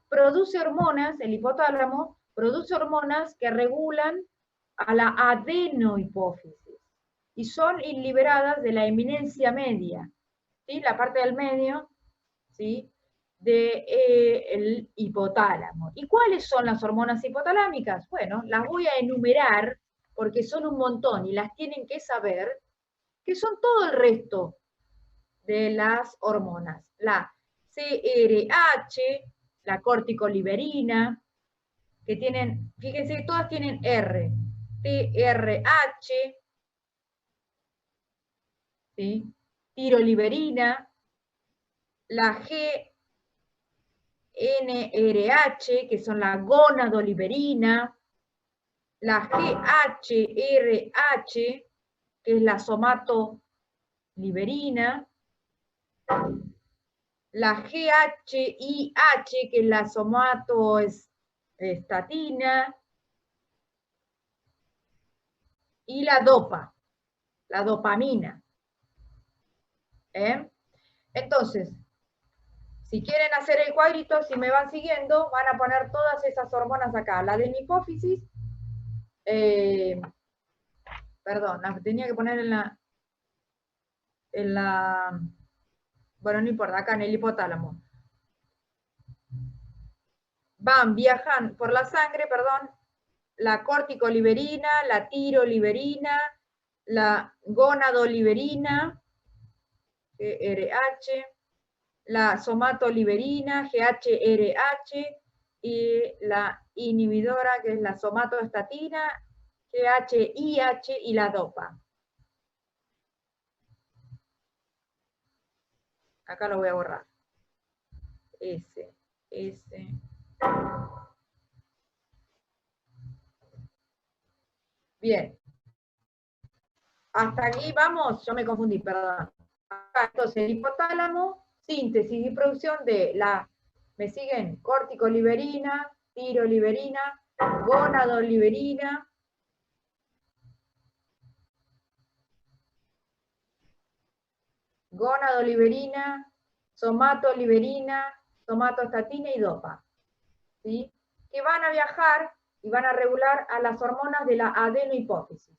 S1: produce hormonas, el hipotálamo produce hormonas que regulan a la adenohipófisis y son liberadas de la eminencia media, ¿sí? La parte del medio, ¿sí? Del hipotálamo. ¿Y cuáles son las hormonas hipotalámicas? Bueno, las voy a enumerar porque son un montón y las tienen que saber, que son todo el resto de las hormonas. La CRH, la corticoliberina, que tienen, fíjense que todas tienen R, TRH, ¿sí? Tiroliberina, la GNRH, que son la gonadoliberina, la GHRH, que es la somatoliberina, la GHIH, que es la somatoestatina, y la dopamina. Entonces, si quieren hacer el cuadrito, si me van siguiendo, van a poner todas esas hormonas acá. La de mi hipófisis, perdón, la tenía que poner bueno, no importa, acá en el hipotálamo. Viajan por la sangre, perdón, la corticoliberina, la tiroliberina, la gonadoliberina, GRH, la somatoliberina, GHRH, y la inhibidora, que es la somatoestatina, GHIH y la dopa. Acá lo voy a borrar. S. Bien. Hasta aquí vamos, yo me confundí, perdón. Acá, entonces, el hipotálamo, síntesis y producción de la, ¿me siguen? Corticoliberina, tiroliberina, gonadoliberina, somatoliberina, somatostatina y dopa, ¿sí? Que van a viajar y van a regular a las hormonas de la adenohipófisis.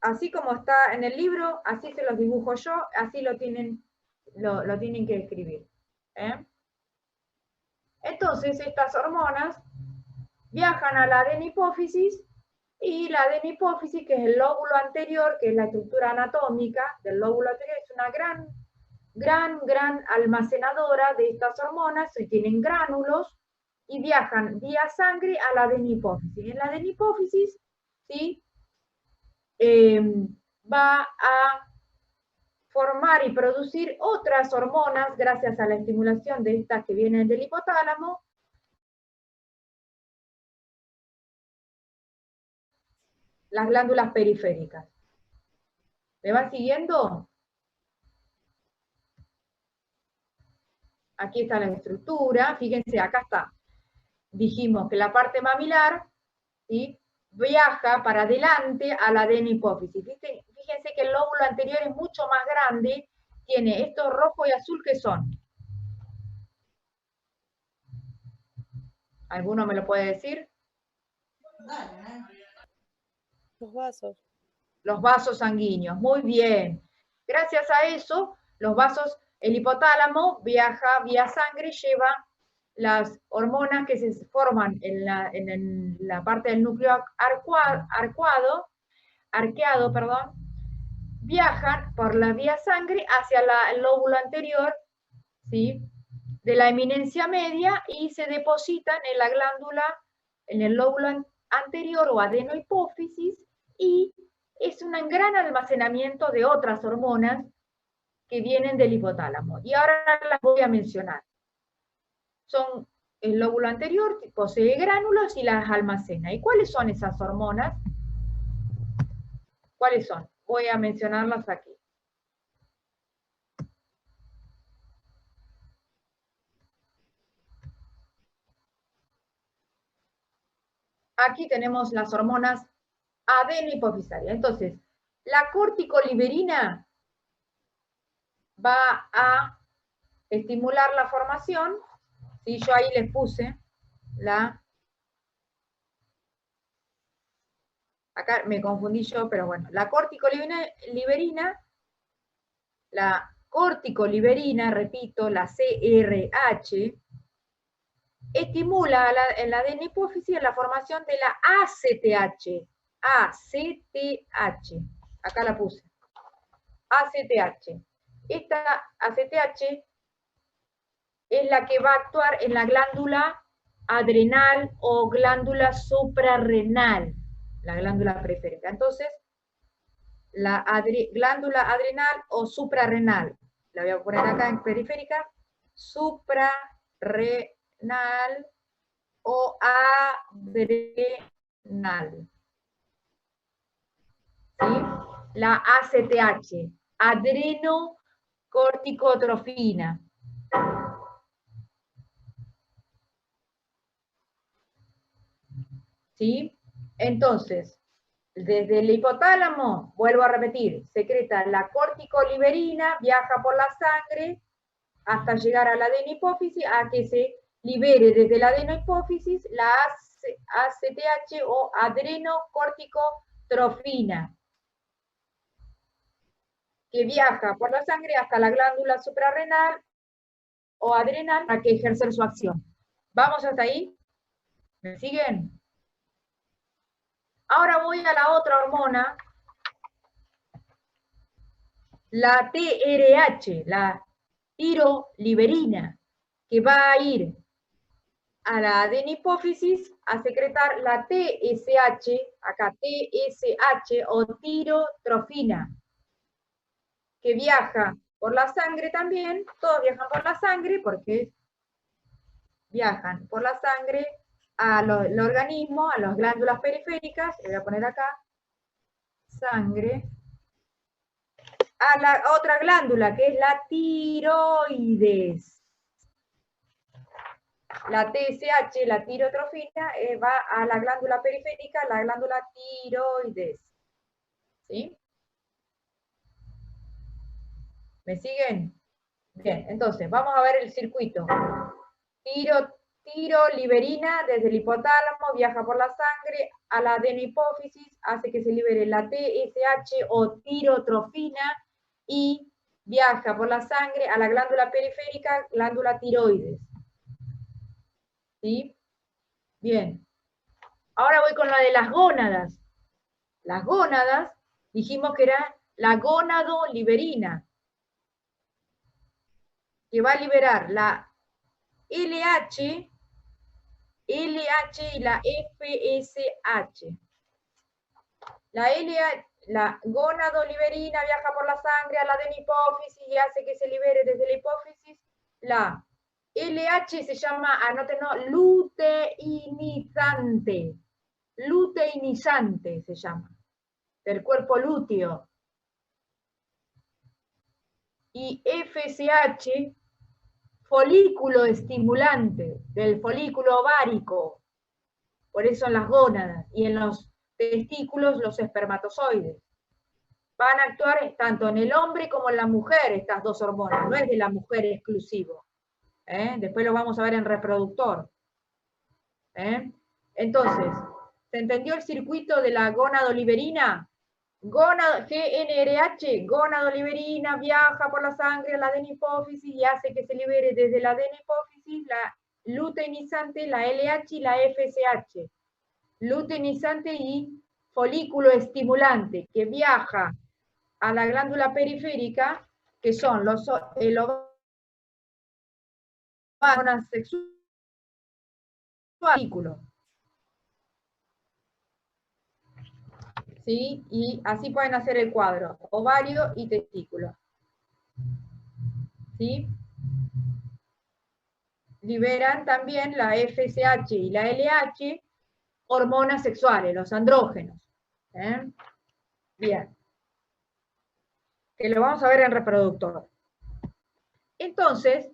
S1: Así como está en el libro, así se los dibujo yo, así lo tienen que escribir. Entonces, estas hormonas viajan a la adenihipófisis, y la adenihipófisis, que es el lóbulo anterior, que es la estructura anatómica del lóbulo anterior, es una gran almacenadora de estas hormonas, y tienen gránulos, y viajan vía sangre a la adenihipófisis. En la adenihipófisis, ¿sí? Va a formar y producir otras hormonas gracias a la estimulación de estas que vienen del hipotálamo, las glándulas periféricas. ¿Me van siguiendo? Aquí está la estructura, fíjense, acá está. Dijimos que la parte mamilar, ¿sí?, viaja para adelante a la adenihipófisis. Fíjense que el lóbulo anterior es mucho más grande, tiene estos rojo y azul, ¿qué son? ¿Alguno me lo puede decir?
S3: Los vasos.
S1: Los vasos sanguíneos, muy bien. Gracias a eso, los vasos, el hipotálamo viaja vía sangre, lleva las hormonas que se forman en la parte del núcleo arqueado, viajan por la vía sangre hacia el lóbulo anterior, ¿sí?, de la eminencia media, y se depositan en la glándula, en el lóbulo anterior o adenohipófisis, y es un gran almacenamiento de otras hormonas que vienen del hipotálamo. Y ahora las voy a mencionar. Son el lóbulo anterior, que posee gránulos y las almacena. ¿Y cuáles son esas hormonas? ¿Cuáles son? Voy a mencionarlas aquí. Aquí tenemos las hormonas adenohipofisarias. Entonces, la corticoliberina va a estimular la formación, ¿sí? Yo ahí les puse acá me confundí yo, pero bueno, la corticoliberina, repito, la CRH, estimula en la adenihipófisis la formación de la ACTH. ACTH. Acá la puse. ACTH. Esta ACTH es la que va a actuar en la glándula adrenal o glándula suprarrenal, la glándula periférica. Entonces, la glándula adrenal o suprarrenal, la voy a poner acá en periférica, suprarrenal o adrenal. ¿Sí? La ACTH, adrenocorticotrofina. ¿Sí? Entonces, desde el hipotálamo, vuelvo a repetir, secreta la corticoliberina, viaja por la sangre hasta llegar a la adenihipófisis, a que se libere desde la adenihipófisis la ACTH o adrenocorticotrofina, que viaja por la sangre hasta la glándula suprarrenal o adrenal para que ejercer su acción. ¿Vamos hasta ahí? ¿Me siguen? Ahora voy a la otra hormona, la TRH, la tiroliberina, que va a ir a la adenipófisis a secretar la TSH, acá TSH o tirotrofina, que viaja por la sangre también, todos viajan por la sangre porque viajan por la sangre al organismo, a las glándulas periféricas, le voy a poner acá, sangre, a la otra glándula que es la tiroides. La TSH, la tirotrofina, va a la glándula periférica, la glándula tiroides. ¿Sí? ¿Me siguen? Bien, entonces, vamos a ver el circuito. Tiroliberina desde el hipotálamo, viaja por la sangre a la adenopófisis, hace que se libere la TSH o tirotrofina y viaja por la sangre a la glándula periférica, glándula tiroides. ¿Sí? Bien. Ahora voy con la de las gónadas. Las gónadas, dijimos que era la gonadoliberina, que va a liberar la LH y la FSH. La gonadoliberina viaja por la sangre a la adenopófisis y hace que se libere desde la hipófisis. La LH se llama, anótenlo, luteinizante. Luteinizante se llama, del cuerpo lúteo. Y FSH, folículo estimulante, del folículo ovárico. Por eso en las gónadas y en los testículos los espermatozoides. Van a actuar tanto en el hombre como en la mujer estas dos hormonas, no es de la mujer exclusivo. Después lo vamos a ver en reproductor. Entonces, ¿se entendió el circuito de la gonadoliberina? GnRH, gonadoliberina, viaja por la sangre a la adenopófisis y hace que se libere desde la adenopófisis la luteinizante, la LH y la FSH. Luteinizante y folículo estimulante, que viaja a la glándula periférica, que son el ovario sexual, folículo. ¿Sí? Y así pueden hacer el cuadro, ovario y testículo. ¿Sí? Liberan también la FSH y la LH, hormonas sexuales, los andrógenos. Bien. Que lo vamos a ver en reproductor. Entonces,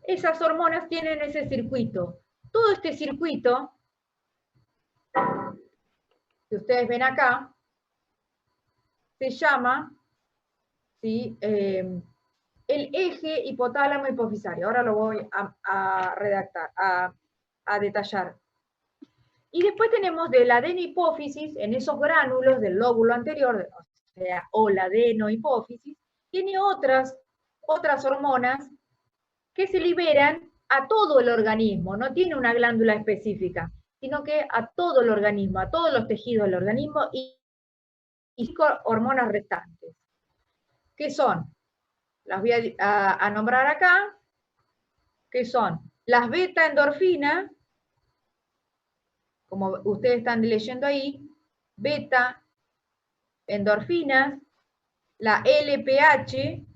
S1: esas hormonas tienen ese circuito. Todo este circuito que ustedes ven acá se llama, ¿sí? El eje hipotálamo hipofisario. Ahora lo voy a redactar, a detallar. Y después tenemos de la adenopófisis, en esos gránulos del lóbulo anterior, o la adenohipófisis, tiene otras hormonas que se liberan a todo el organismo, no tiene una glándula específica, sino que a todo el organismo, a todos los tejidos del organismo y hormonas restantes. ¿Qué son? Las voy a nombrar acá, que son las beta endorfinas, como ustedes están leyendo ahí, beta endorfinas, la LPH,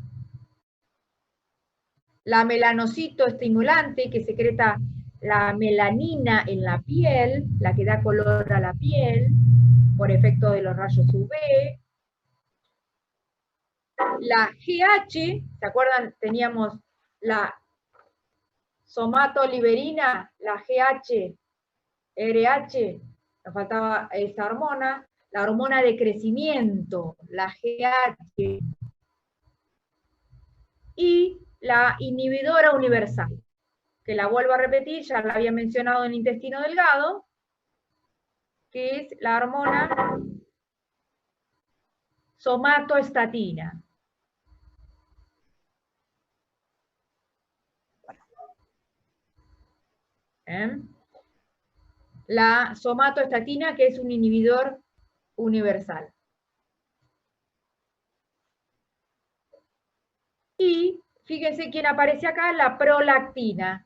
S1: la melanocito estimulante que secreta la melanina en la piel, la que da color a la piel por efecto de los rayos UV. La GH, ¿se acuerdan? Teníamos la somatoliberina, la GH, RH, nos faltaba esa hormona, la hormona de crecimiento, la GH, y la inhibidora universal, que la vuelvo a repetir, ya la había mencionado en el intestino delgado, que es la hormona somatostatina. La somatostatina, que es un inhibidor universal. Y fíjense quién aparece acá, la prolactina.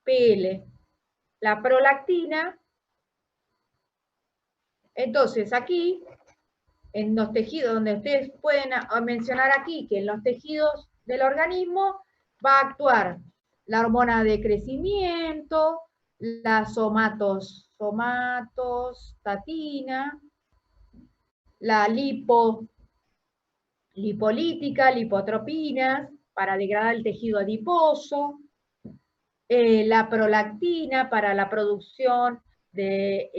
S1: PL. La prolactina, entonces aquí, en los tejidos, donde ustedes pueden mencionar aquí que en los tejidos del organismo va a actuar la hormona de crecimiento, la somatostatina, la lipolítica, lipotropinas, para degradar el tejido adiposo, la prolactina para la producción de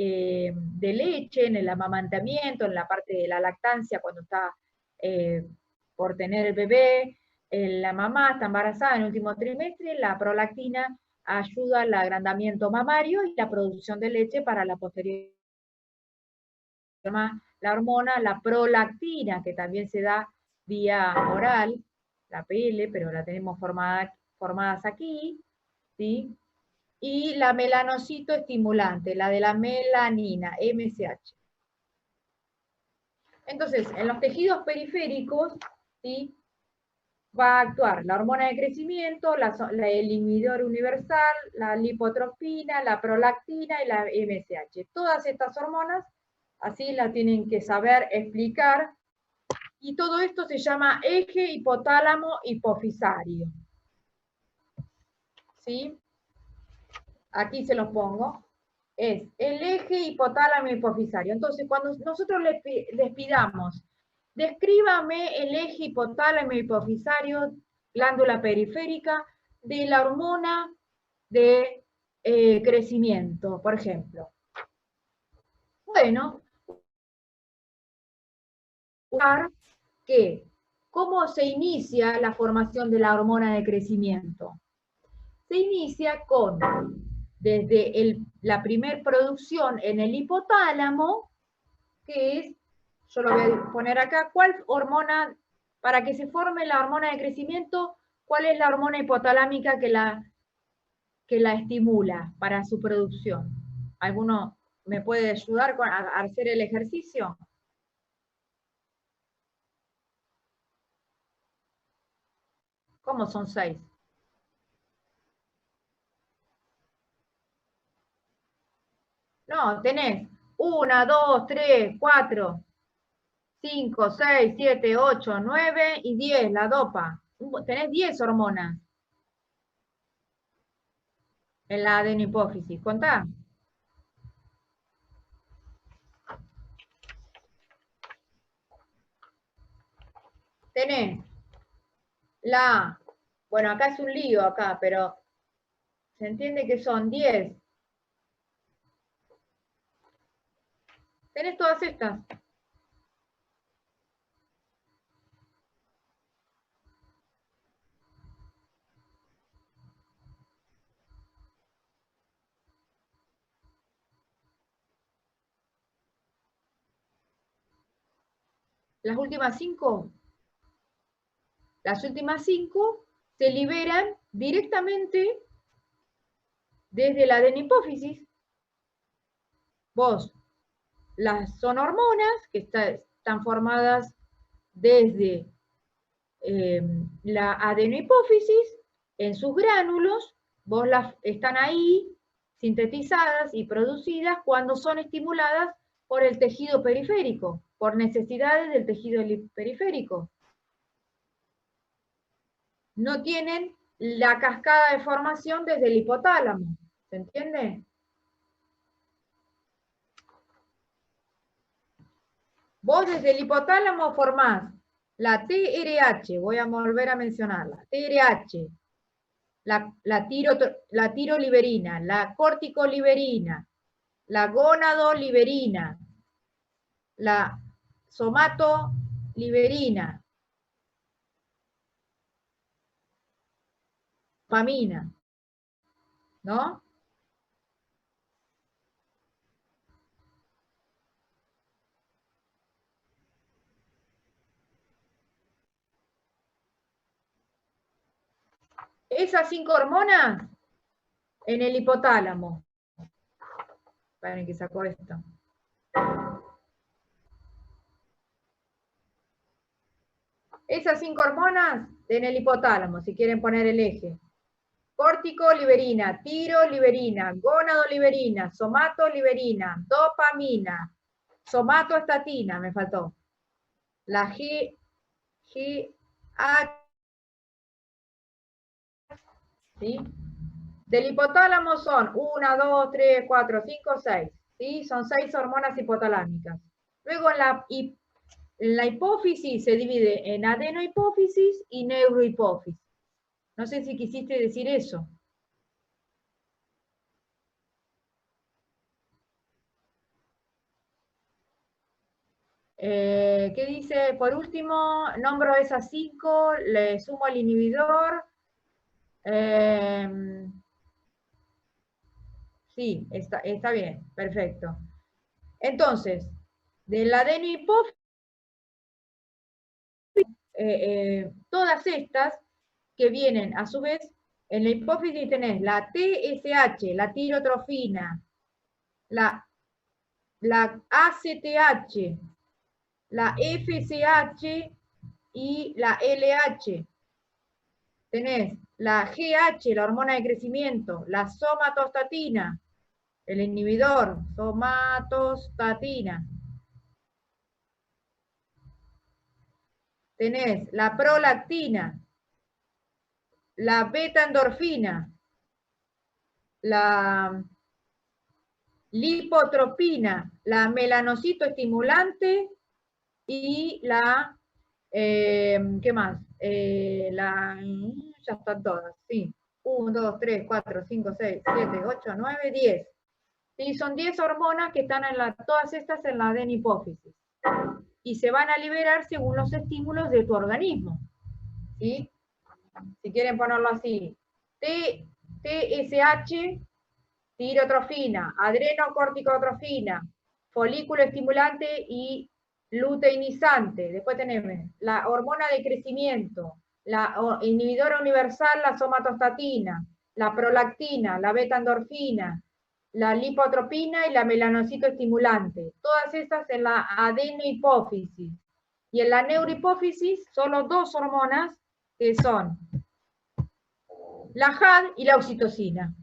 S1: leche en el amamantamiento, en la parte de la lactancia, cuando está por tener el bebé, la mamá está embarazada en el último trimestre, la prolactina ayuda al agrandamiento mamario y la producción de leche para la posterior. La hormona, la prolactina, que también se da vía oral, la PL, pero la tenemos formadas aquí, ¿sí? Y la melanocito estimulante, la de la melanina, MSH. Entonces, en los tejidos periféricos, ¿sí?, va a actuar la hormona de crecimiento, el inhibidor universal, la lipotropina, la prolactina y la MSH. Todas estas hormonas, así la tienen que saber explicar, y todo esto se llama eje hipotálamo hipofisario. ¿Sí? Aquí se los pongo. Es el eje hipotálamo hipofisario. Entonces, cuando nosotros les pidamos, descríbame el eje hipotálamo hipofisario, glándula periférica, de la hormona de crecimiento, por ejemplo. Bueno, que ¿cómo se inicia la formación de la hormona de crecimiento? Se inicia desde la primer producción en el hipotálamo, que es, yo lo voy a poner acá, ¿cuál hormona, para que se forme la hormona de crecimiento, cuál es la hormona hipotalámica que la estimula para su producción? ¿Alguno me puede ayudar a hacer el ejercicio? ¿Cómo son 6? No, tenés 1, 2, 3, 4, 5, 6, 7, 8, 9 y 10, la dopa. Tenés 10 hormonas en la adenopófisis. Contá. Tenés bueno, acá es un lío acá, pero se entiende que son 10. Tenés todas estas. Las últimas 5. Las últimas 5 se liberan directamente desde la adenopófisis. Son hormonas que están formadas desde la adenohipófisis en sus gránulos, están ahí sintetizadas y producidas cuando son estimuladas por el tejido periférico, por necesidades del tejido periférico. No tienen la cascada de formación desde el hipotálamo, ¿se entiende? Vos desde el hipotálamo formás la TRH, voy a volver a mencionarla, TRH, la tiroliberina, la corticoliberina, la gonadoliberina, la somatoliberina, dopamina, ¿no? Esas 5 hormonas en el hipotálamo. Esperen que sacó esto. Esas 5 hormonas en el hipotálamo, si quieren poner el eje. corticoliberina, tiroliberina, gonadoliberina, somatoliberina, dopamina, somatostatina, me faltó. La GH, ¿sí? Del hipotálamo son 1, 2, 3, 4, 5, 6. ¿Sí? Son 6 hormonas hipotalámicas. Luego en la hipófisis se divide en adenohipófisis y neurohipófisis. No sé si quisiste decir eso. ¿Qué dice? Por último, nombro esas 5, le sumo el inhibidor. Sí, está bien, perfecto. Entonces, de la adenohipófisis, todas estas que vienen a su vez, en la hipófisis tenés la TSH, la tirotrofina, la ACTH, la FSH y la LH. Tenés la GH, la hormona de crecimiento, la somatostatina, el inhibidor, somatostatina. Tenés la prolactina, la beta-endorfina, la lipotropina, la melanocito estimulante y la, ¿qué más? Ya están todas, sí. 1, 2, 3, 4, 5, 6, 7, 8, 9, 10. Sí, son 10 hormonas que están todas estas en la adenohipófisis. Y se van a liberar según los estímulos de tu organismo. ¿Sí? Si quieren ponerlo así. TSH, tirotrofina, adrenocorticotrofina, folículo estimulante y luteinizante. Después tenemos la hormona de crecimiento, la inhibidora universal, la somatostatina, la prolactina, la beta-endorfina, la lipotropina y la melanocito estimulante. Todas estas en la adenohipófisis. Y en la neurohipófisis, solo 2 hormonas que son la JAD y la oxitocina.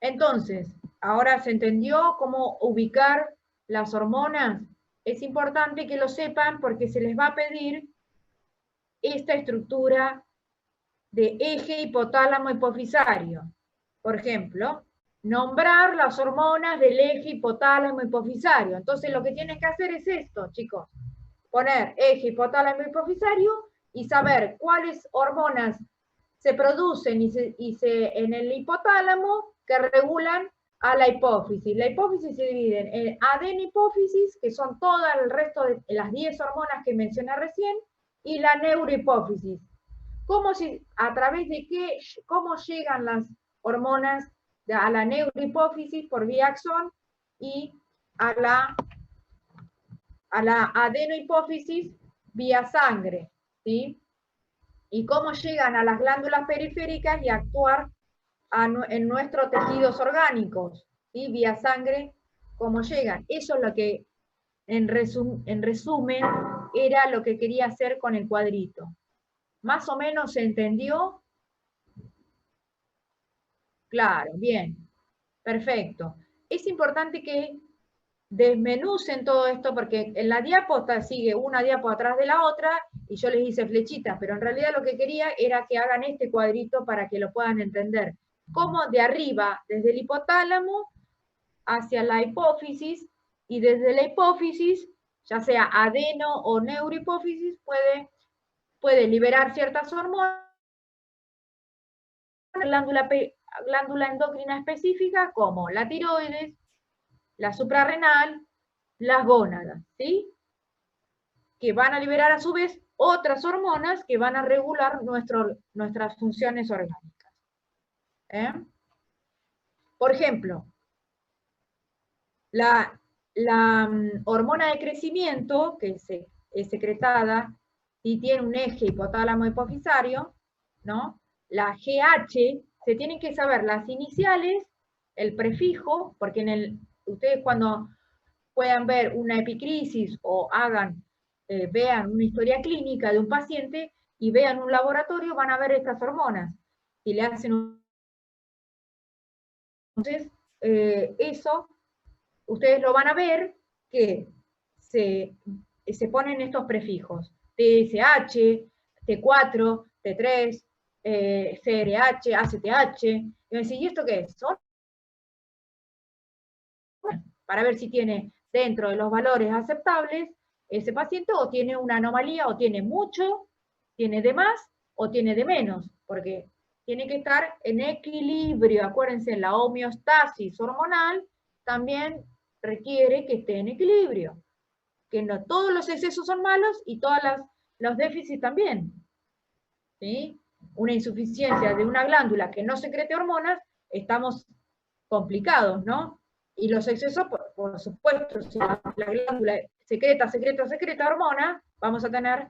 S1: Entonces, ahora se entendió cómo ubicar las hormonas. Es importante que lo sepan porque se les va a pedir esta estructura de eje hipotálamo hipofisario. Por ejemplo, nombrar las hormonas del eje hipotálamo hipofisario. Entonces lo que tienen que hacer es esto, chicos. Poner eje hipotálamo hipofisario y saber cuáles hormonas se producen en el hipotálamo que regulan a la hipófisis. La hipófisis se divide en adenohipófisis, que son todo el resto de las 10 hormonas que mencioné recién, y la neurohipófisis. A través de cómo llegan las hormonas a la neurohipófisis por vía axón y a la adenohipófisis vía sangre, ¿sí? Y cómo llegan a las glándulas periféricas y actuar en nuestros tejidos orgánicos, ¿sí? Vía sangre, cómo llegan. Eso es lo que, en resumen, era lo que quería hacer con el cuadrito. ¿Más o menos se entendió? Claro, bien, perfecto. Es importante que desmenucen todo esto porque en la diapo sigue una diapo atrás de la otra y yo les hice flechitas, pero en realidad lo que quería era que hagan este cuadrito para que lo puedan entender. Cómo de arriba, desde el hipotálamo, hacia la hipófisis, y desde la hipófisis, ya sea adeno o neurohipófisis, puede liberar ciertas hormonas, glándula endocrina específica como la tiroides, la suprarrenal, las gónadas, ¿sí? Que van a liberar a su vez otras hormonas que van a regular nuestras funciones orgánicas. Por ejemplo, la hormona de crecimiento, que es secretada y tiene un eje hipotálamo hipofisario, ¿no? La GH, se tienen que saber las iniciales, el prefijo, porque ustedes cuando puedan ver una epicrisis o hagan vean una historia clínica de un paciente y vean un laboratorio, van a ver estas hormonas. Si le hacen entonces, eso, ustedes lo van a ver que se ponen estos prefijos. TSH, T4, T3, CRH, ACTH. Y decir, ¿y esto qué es? Son para ver si tiene dentro de los valores aceptables ese paciente, o tiene una anomalía, o tiene mucho, tiene de más, o tiene de menos, porque tiene que estar en equilibrio. Acuérdense, la homeostasis hormonal también requiere que esté en equilibrio, que no todos los excesos son malos y todos los déficits también. ¿Sí? Una insuficiencia de una glándula que no secrete hormonas, estamos complicados, ¿no? Y los excesos, por supuesto, si la glándula secreta hormona, vamos a tener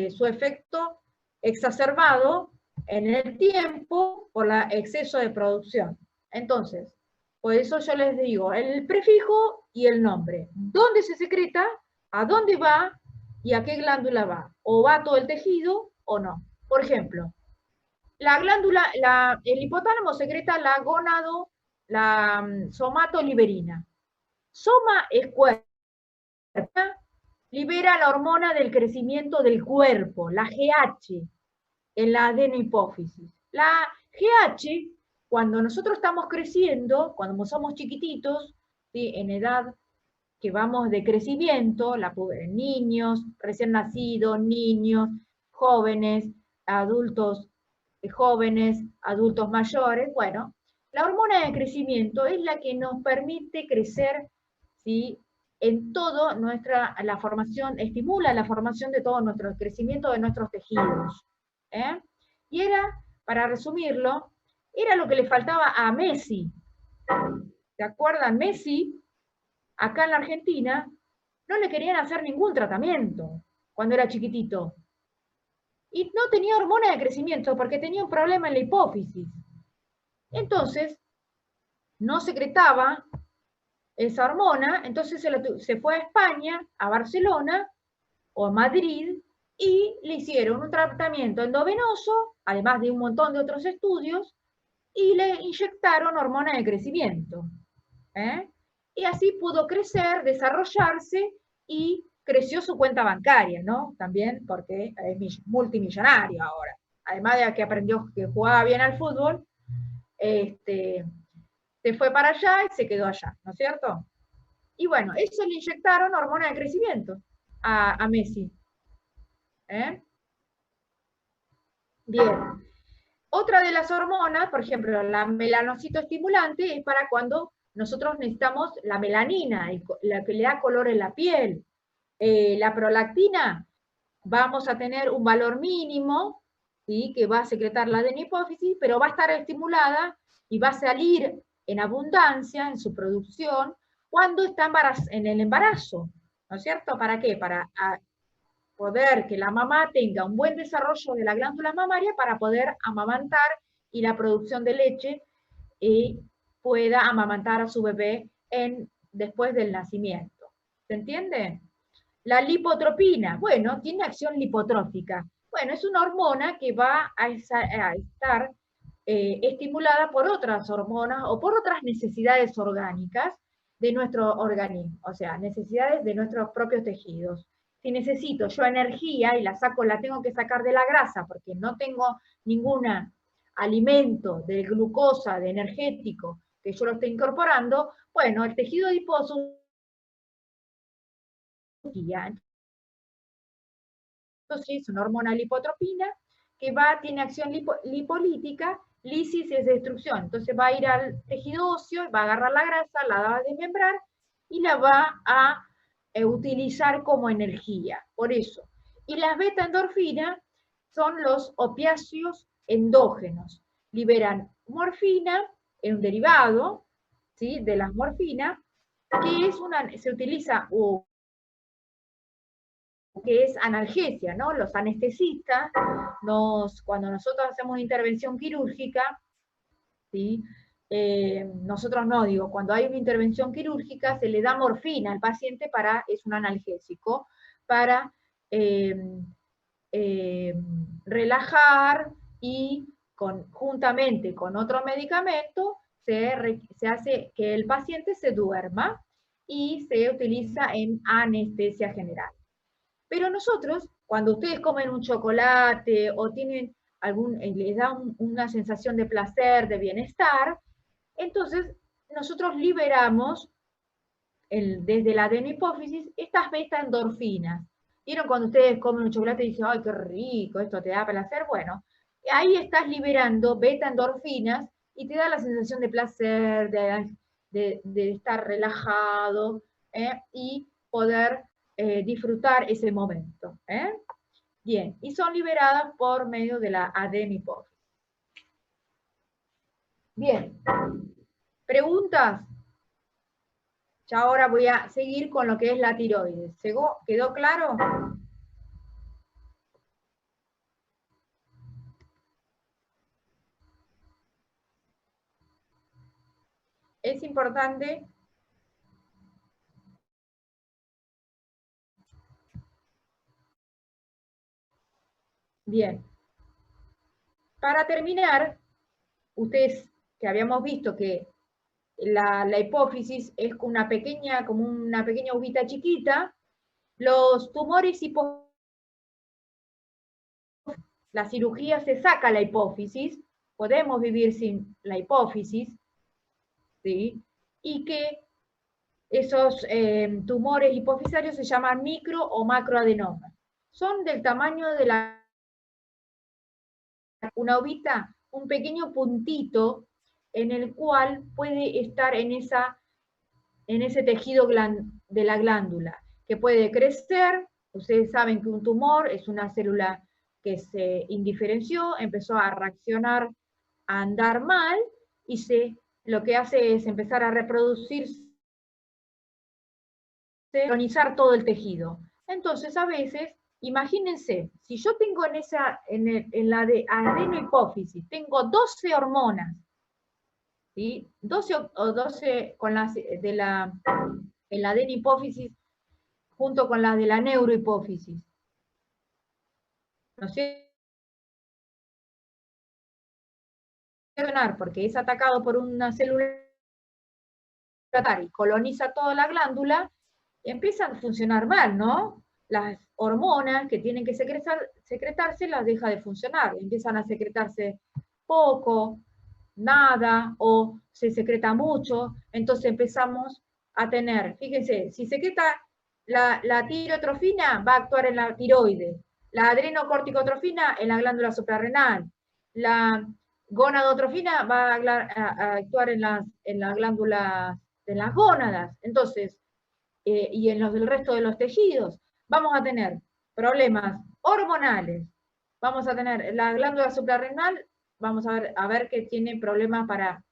S1: su efecto exacerbado en el tiempo por el exceso de producción. Entonces, por eso yo les digo, el prefijo y el nombre. ¿Dónde se secreta? ¿A dónde va? ¿Y a qué glándula va? ¿O va todo el tejido o no? Por ejemplo, la glándula, el hipotálamo secreta la la somatoliberina. Soma es cuerpo, libera la hormona del crecimiento del cuerpo, la GH, en la adenohipófisis. La GH, cuando nosotros estamos creciendo, cuando somos chiquititos, ¿sí? En edad que vamos de crecimiento, niños, recién nacidos, niños, jóvenes, adultos jóvenes, adultos mayores, bueno, la hormona de crecimiento es la que nos permite crecer, ¿sí? En todo la formación, estimula la formación de todo nuestro crecimiento de nuestros tejidos. Y era, para resumirlo, era lo que le faltaba a Messi. ¿Se acuerdan? Messi, acá en la Argentina, no le querían hacer ningún tratamiento cuando era chiquitito. Y no tenía hormona de crecimiento porque tenía un problema en la hipófisis. Entonces, no secretaba esa hormona, entonces se fue a España, a Barcelona o a Madrid, y le hicieron un tratamiento endovenoso, además de un montón de otros estudios, y le inyectaron hormona de crecimiento. Y así pudo crecer, desarrollarse, y creció su cuenta bancaria, ¿no? También porque es multimillonario ahora. Además de que aprendió que jugaba bien al fútbol, se fue para allá y se quedó allá, ¿no es cierto? Y bueno, eso le inyectaron hormona de crecimiento a Messi. Bien. Otra de las hormonas, por ejemplo, la melanocitoestimulante, es para cuando nosotros necesitamos la melanina, la que le da color en la piel. La prolactina, vamos a tener un valor mínimo, ¿sí? Que va a secretar la adenohipófisis, pero va a estar estimulada y va a salir en abundancia en su producción cuando está en el embarazo, ¿no es cierto? ¿Para qué? Para poder que la mamá tenga un buen desarrollo de la glándula mamaria para poder amamantar, y la producción de leche, y pueda amamantar a su bebé después del nacimiento. ¿Se entiende? La lipotropina, bueno, tiene acción lipotrófica. Bueno, es una hormona que va a estar estimulada por otras hormonas o por otras necesidades orgánicas de nuestro organismo, o sea, necesidades de nuestros propios tejidos. Si necesito yo energía y la tengo que sacar de la grasa porque no tengo ningún alimento de glucosa, de energético, que yo lo esté incorporando, bueno, el tejido adiposo entonces, una hormona lipotropina que tiene acción lipolítica, lisis es destrucción. Entonces va a ir al tejido óseo, va a agarrar la grasa, la va a desmembrar y la va a utilizar como energía. Por eso. Y las beta-endorfinas son los opiáceos endógenos. Liberan morfina, es un derivado, ¿sí? De las morfinas, que se utiliza que es analgesia, ¿no? Los anestesistas, cuando nosotros hacemos intervención quirúrgica, ¿sí? Nosotros no, digo, cuando hay una intervención quirúrgica se le da morfina al paciente es un analgésico, para relajar y juntamente con otro medicamento se hace que el paciente se duerma y se utiliza en anestesia general. Pero nosotros, cuando ustedes comen un chocolate o tienen les da una sensación de placer, de bienestar, entonces nosotros liberamos desde la adenohipófisis estas beta-endorfinas. ¿Vieron cuando ustedes comen un chocolate y dicen, ay, qué rico, esto te da placer? Bueno, ahí estás liberando beta-endorfinas y te da la sensación de placer, de estar relajado y poder disfrutar ese momento. Bien, y son liberadas por medio de la adenohipófisis. Bien, ¿preguntas? Ya ahora voy a seguir con lo que es la tiroides. ¿Quedó claro? Es importante bien. Para terminar, ustedes que habíamos visto que la hipófisis es como una pequeña uvita chiquita, los tumores hipofísicos, la cirugía se saca la hipófisis, podemos vivir sin la hipófisis, ¿sí? Y que esos tumores hipofisarios se llaman micro o macroadenomas. Son del tamaño de una uvita, un pequeño puntito en el cual puede estar en ese tejido de la glándula, que puede crecer. Ustedes saben que un tumor es una célula que se indiferenció, empezó a reaccionar, a andar mal, y lo que hace es empezar a reproducirse, colonizar todo el tejido. Entonces, a veces, imagínense, si yo tengo en la adenohipófisis, tengo 12 hormonas, ¿sí? 12 con las en la adenohipófisis junto con las de la neurohipófisis. ¿No sé? Porque es atacado por una célula y coloniza toda la glándula, empiezan a funcionar mal, ¿no? Las hormonas que tienen que secretarse las deja de funcionar, empiezan a secretarse poco, nada, o se secreta mucho, entonces empezamos a tener, fíjense, si secreta la tirotrofina, va a actuar en la tiroides, la adrenocorticotrofina en la glándula suprarrenal, la gonadotrofina va a actuar en las glándulas de las gónadas, entonces, y en los del resto de los tejidos, vamos a tener problemas hormonales, vamos a tener la glándula suprarrenal, vamos a ver que tiene problemas para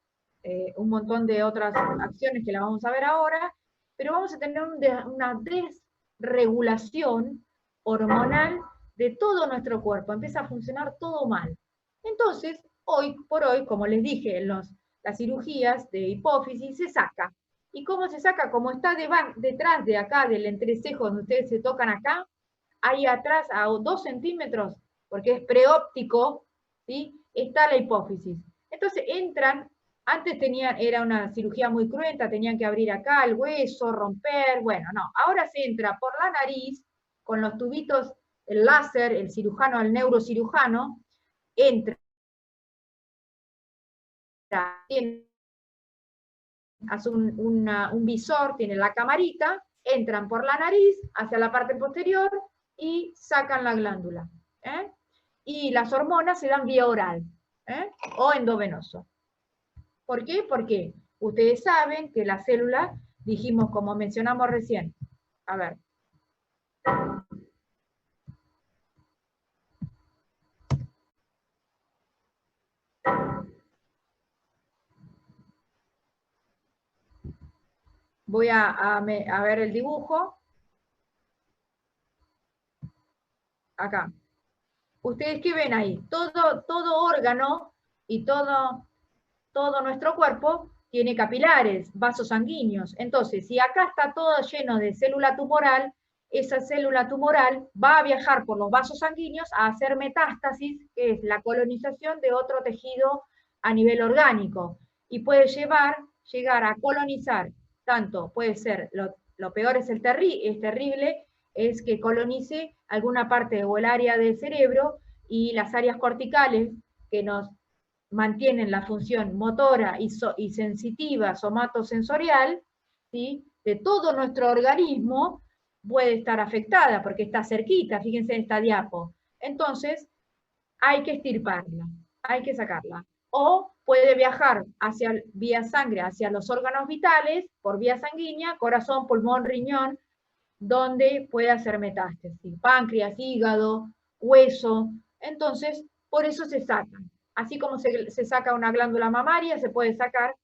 S1: un montón de otras acciones que la vamos a ver ahora, pero vamos a tener una desregulación hormonal de todo nuestro cuerpo, empieza a funcionar todo mal. Entonces, hoy por hoy, como les dije, en las cirugías de hipófisis se saca. ¿Y cómo se saca? Como está detrás de acá, del entrecejo, donde ustedes se tocan acá, ahí atrás a 2 centímetros, porque es preóptico, ¿sí? Está la hipófisis. Entonces entran, antes era una cirugía muy cruenta, tenían que abrir acá el hueso, romper, bueno, no, ahora se entra por la nariz, con los tubitos, el láser, el cirujano, el neurocirujano, entra, hace un visor, tiene la camarita, entran por la nariz hacia la parte posterior y sacan la glándula. Y las hormonas se dan vía oral o endovenoso. ¿Por qué? Porque ustedes saben que la célula, dijimos, como mencionamos recién, a ver. Voy a ver el dibujo. Acá. ¿Ustedes qué ven ahí? Todo órgano y todo nuestro cuerpo tiene capilares, vasos sanguíneos. Entonces, si acá está todo lleno de célula tumoral, esa célula tumoral va a viajar por los vasos sanguíneos a hacer metástasis, que es la colonización de otro tejido a nivel orgánico, y puede llegar a colonizar, tanto puede ser, lo peor es terrible, es que colonice alguna parte o el área del cerebro y las áreas corticales que nos mantienen la función motora y sensitiva, somatosensorial, ¿sí?, de todo nuestro organismo, puede estar afectada porque está cerquita, fíjense en esta diapo. Entonces, hay que extirparla, hay que sacarla. O puede viajar vía sangre hacia los órganos vitales, por vía sanguínea, corazón, pulmón, riñón, donde puede hacer metástasis, páncreas, hígado, hueso. Entonces, por eso se sacan. Así como se saca una glándula mamaria, se puede sacar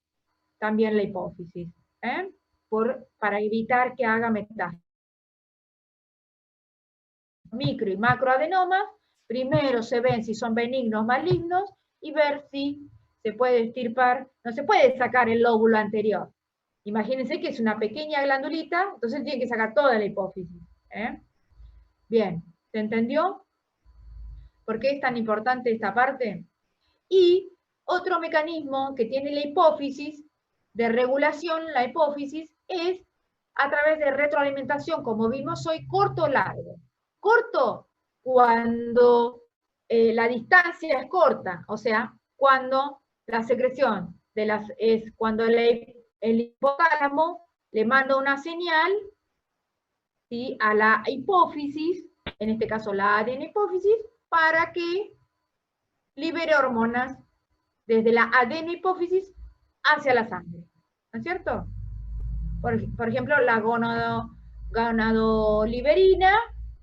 S1: también la hipófisis, para evitar que haga metástasis. Micro y macroadenomas, primero se ven si son benignos o malignos y ver si se puede extirpar. No se puede sacar el lóbulo anterior. Imagínense que es una pequeña glandulita, entonces tiene que sacar toda la hipófisis. Bien, ¿se entendió? ¿Por qué es tan importante esta parte? Y otro mecanismo que tiene la hipófisis, de regulación, la hipófisis, es a través de retroalimentación, como vimos hoy, corto o largo. Corto, cuando la distancia es corta, o sea, cuando la secreción es cuando el hipotálamo le manda una señal, ¿sí?, a la hipófisis, en este caso la adenohipófisis, para que libere hormonas desde la adenohipófisis hacia la sangre, ¿no es cierto? Por ejemplo, la gonadoliberina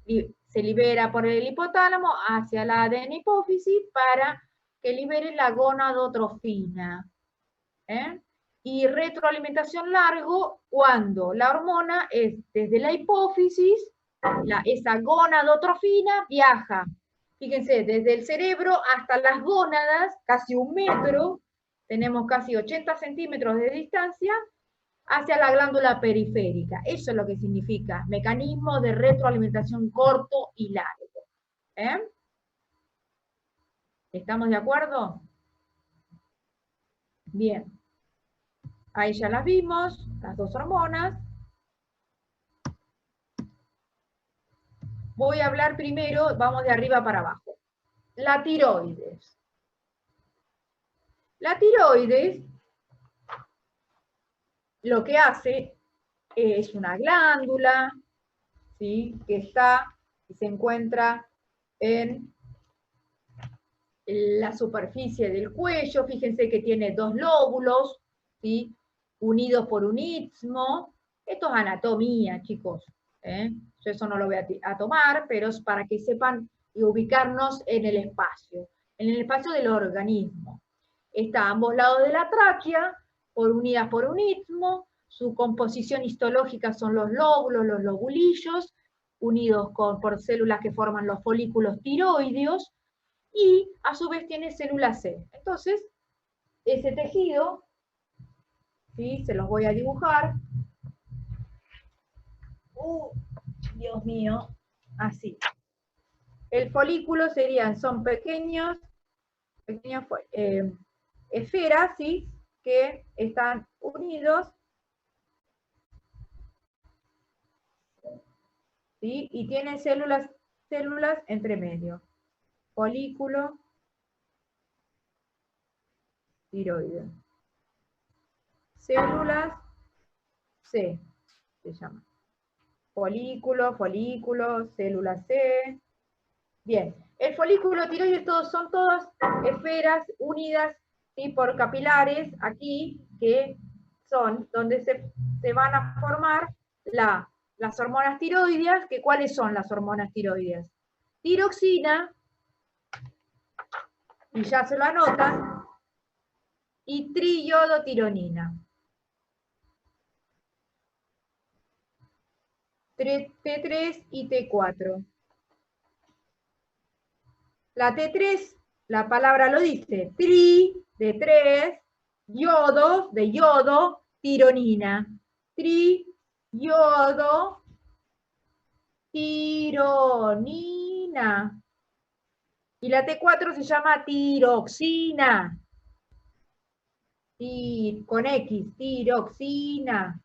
S1: se libera por el hipotálamo hacia la adenohipófisis para que libere la gonadotrofina. Y retroalimentación largo cuando la hormona es desde la hipófisis, esa gonadotrofina viaja, fíjense, desde el cerebro hasta las gónadas, casi 1 metro, tenemos casi 80 centímetros de distancia, hacia la glándula periférica. Eso es lo que significa mecanismo de retroalimentación corto y largo. ¿Estamos de acuerdo? Bien. Ahí ya las vimos, las dos hormonas. Voy a hablar primero, vamos de arriba para abajo. La tiroides. La tiroides lo que hace es una glándula, ¿sí?, que se encuentra en la superficie del cuello. Fíjense que tiene 2 lóbulos, ¿sí?, unidos por un istmo. Esto es anatomía, chicos. Yo eso no lo voy a tomar, pero es para que sepan y ubicarnos en el espacio del organismo. Está a ambos lados de la tráquea, unidas por un istmo. Su composición histológica son los lóbulos, los lobulillos, unidos por células que forman los folículos tiroideos, y a su vez tiene célula C. Entonces, ese tejido, ¿sí?, se los voy a dibujar. Dios mío, así. El folículo son pequeñas esferas, ¿sí?, que están unidos, ¿sí?, y tienen células entre medio. Folículo tiroide. Células C, se llama. Folículo, célula C. Bien, el folículo tiroide son todas esferas unidas, ¿sí?, por capilares, aquí, que son donde se van a formar las hormonas tiroideas. ¿Cuáles son las hormonas tiroideas? Tiroxina, y ya se lo anotan, y triiodotironina. T3 y T4. La T3, la palabra lo dice, tri, de 3, yodo, de yodo, tironina. Tri, yodo, tironina. Y la T4 se llama tiroxina. Con X, tiroxina.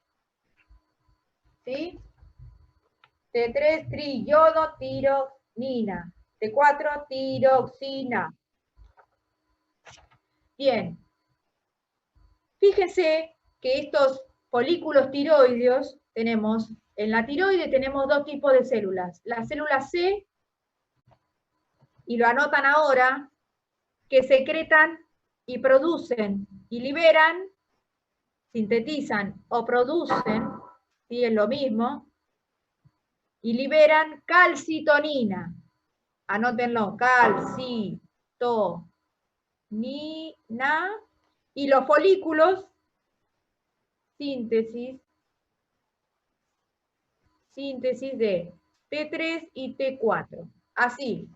S1: ¿Sí? T3, triyodo, tironina. T4, tiroxina. Bien. Fíjense que estos folículos tiroideos tenemos, en la tiroide tenemos dos tipos de células. La célula C, y lo anotan ahora, que secretan y producen y liberan, sintetizan o producen, ¿sí? Es lo mismo, y liberan calcitonina. Anótenlo, calcitonina. Y los folículos, síntesis de T3 y T4. Así.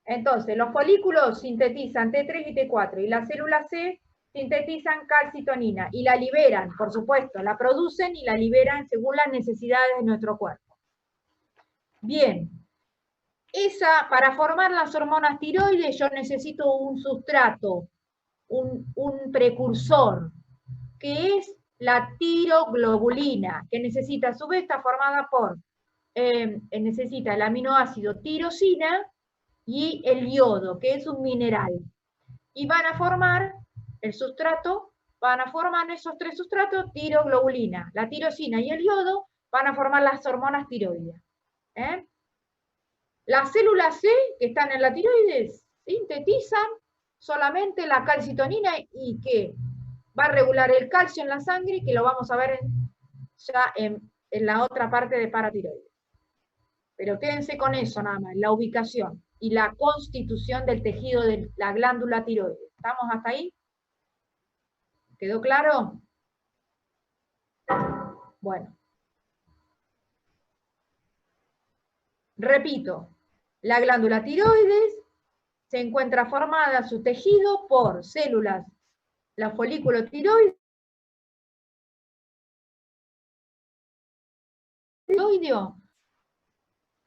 S1: Entonces, los folículos sintetizan T3 y T4, y las células C sintetizan calcitonina, y la liberan, por supuesto, la producen y la liberan según las necesidades de nuestro cuerpo. Bien. Para formar las hormonas tiroides yo necesito un sustrato, un precursor, que es la tiroglobulina, que necesita, a su vez, está formada por, necesita el aminoácido tirosina y el yodo, que es un mineral. Y van a formar el sustrato, van a formar esos tres sustratos, tiroglobulina, la tirosina y el yodo, van a formar las hormonas tiroides. Las células C, que están en la tiroides, sintetizan solamente la calcitonina y que va a regular el calcio en la sangre, que lo vamos a ver ya en la otra parte de paratiroides. Pero quédense con eso nada más, la ubicación y la constitución del tejido de la glándula tiroides. ¿Estamos hasta ahí? ¿Quedó claro? Bueno. Repito, la glándula tiroides se encuentra formada su tejido por células, la folículo tiroideo,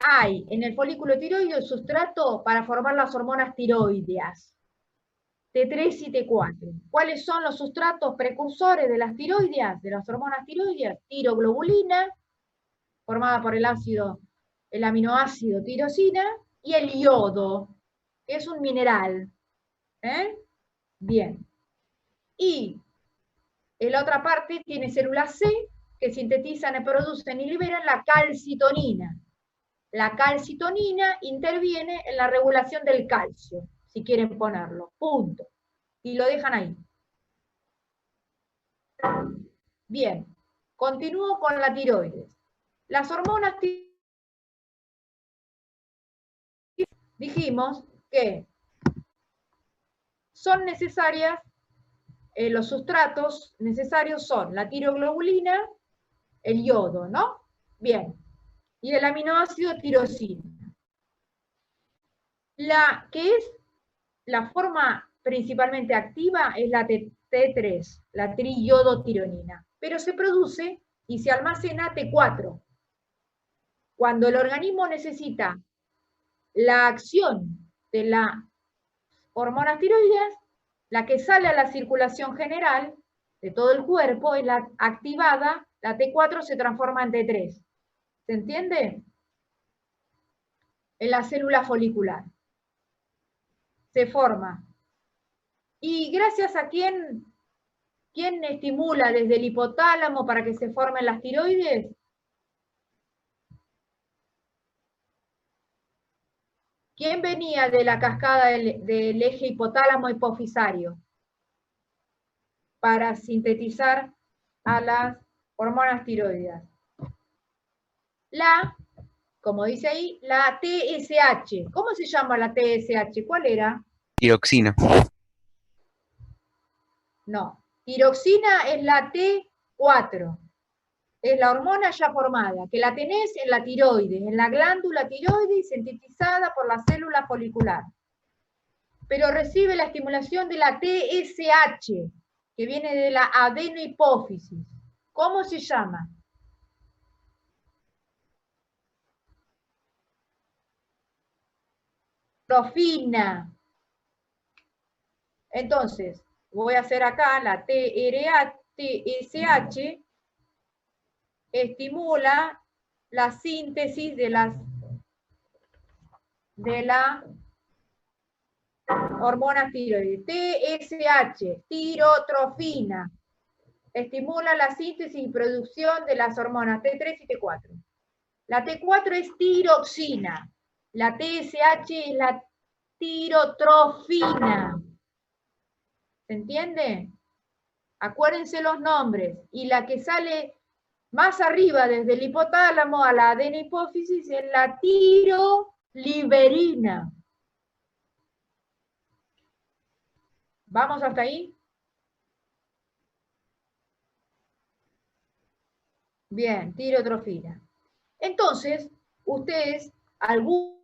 S1: hay en el folículo tiroideo el sustrato para formar las hormonas tiroideas, T3 y T4. ¿Cuáles son los sustratos precursores de las tiroideas, de las hormonas tiroideas? Tiroglobulina, formada por el aminoácido tirosina, y el yodo, que es un mineral. Bien. Y en la otra parte tiene células C, que sintetizan, producen y liberan la calcitonina. La calcitonina interviene en la regulación del calcio, si quieren ponerlo, punto. Y lo dejan ahí. Bien, continúo con la tiroides. Las hormonas tiroides, dijimos que son necesarias, los sustratos necesarios son la tiroglobulina, el yodo, ¿no? Bien, y el aminoácido tirosina. La que es la forma principalmente activa es la T3, la triyodotironina, pero se produce y se almacena T4. Cuando el organismo necesita la acción de las hormonas tiroideas, la que sale a la circulación general de todo el cuerpo es la activada, la T4 se transforma en T3. ¿Se entiende? En la célula folicular. Se forma. ¿Y gracias a quién estimula desde el hipotálamo para que se formen las tiroides? ¿Quién venía de la cascada del eje hipotálamo-hipofisario para sintetizar a las hormonas tiroides? Como dice ahí, la TSH. ¿Cómo se llama la TSH? ¿Cuál era?
S2: Tiroxina.
S1: No, tiroxina es la T4. Es la hormona ya formada, que la tenés en la tiroides, en la glándula tiroides, sintetizada por la célula folicular. Pero recibe la estimulación de la TSH, que viene de la adenohipófisis. ¿Cómo se llama? tirotrofina. Entonces, voy a hacer acá la TSH, estimula la síntesis de la hormona tiroides. TSH, tirotrofina, estimula la síntesis y producción de las hormonas T3 y T4. La T4 es tiroxina, la TSH es la tirotrofina. ¿Se entiende? Acuérdense los nombres. Y la que sale más arriba desde el hipotálamo a la adenohipófisis es la tiroliberina. ¿Vamos hasta ahí? Bien, tirotrofina. Entonces, ustedes, algunos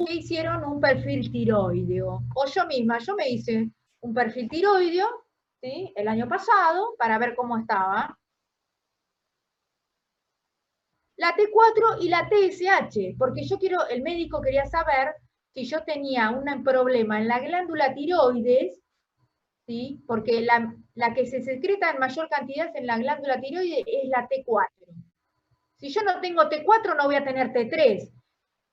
S1: hicieron un perfil tiroideo, o yo misma, yo me hice un perfil tiroideo, ¿sí? El año pasado, para ver cómo estaba. La T4 y la TSH, porque el médico quería saber si yo tenía un problema en la glándula tiroides, ¿sí? Porque la que se secreta en mayor cantidad en la glándula tiroides es la T4. Si yo no tengo T4, no voy a tener T3,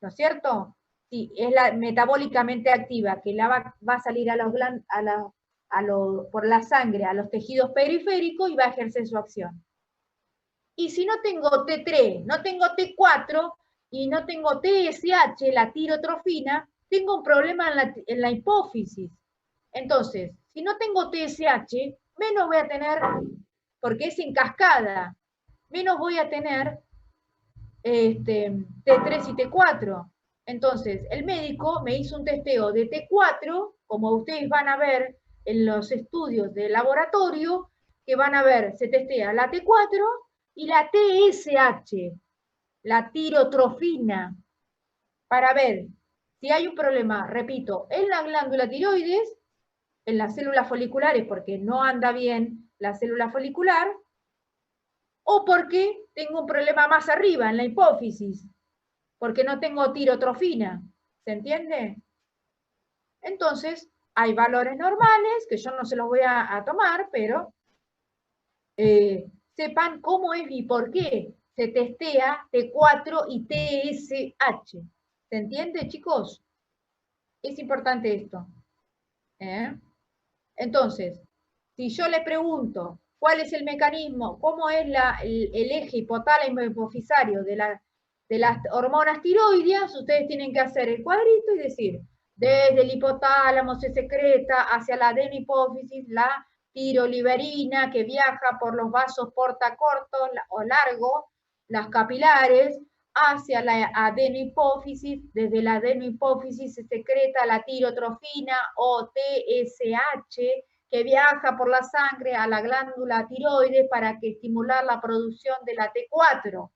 S1: ¿no es cierto? Sí, es la metabólicamente activa, que va a salir por la sangre a los tejidos periféricos y va a ejercer su acción. Y si no tengo T3, no tengo T4 y no tengo TSH, la tirotrofina, tengo un problema en la hipófisis. Entonces, si no tengo TSH, menos voy a tener, porque es en cascada, menos voy a tener T3 y T4. Entonces, el médico me hizo un testeo de T4, como ustedes van a ver en los estudios de laboratorio, que van a ver, se testea la T4 y la TSH, la tirotrofina, para ver si hay un problema, repito, en la glándula tiroides, en las células foliculares, porque no anda bien la célula folicular, o porque tengo un problema más arriba, en la hipófisis, porque no tengo tirotrofina. ¿Se entiende? Entonces, hay valores normales, que yo no se los voy a tomar, pero sepan cómo es y por qué se testea T4 y TSH. ¿Se entiende, chicos? Es importante esto. Entonces, si yo le pregunto cuál es el mecanismo, cómo es el eje hipotálamo hipofisario de las hormonas tiroideas, ustedes tienen que hacer el cuadrito y decir, desde el hipotálamo se secreta hacia la adenohipófisis la tiroliberina que viaja por los vasos portacortos o largos, las capilares, hacia la adenohipófisis, desde la adenohipófisis se secreta la tirotrofina o TSH, que viaja por la sangre a la glándula tiroides para que estimular la producción de la T4,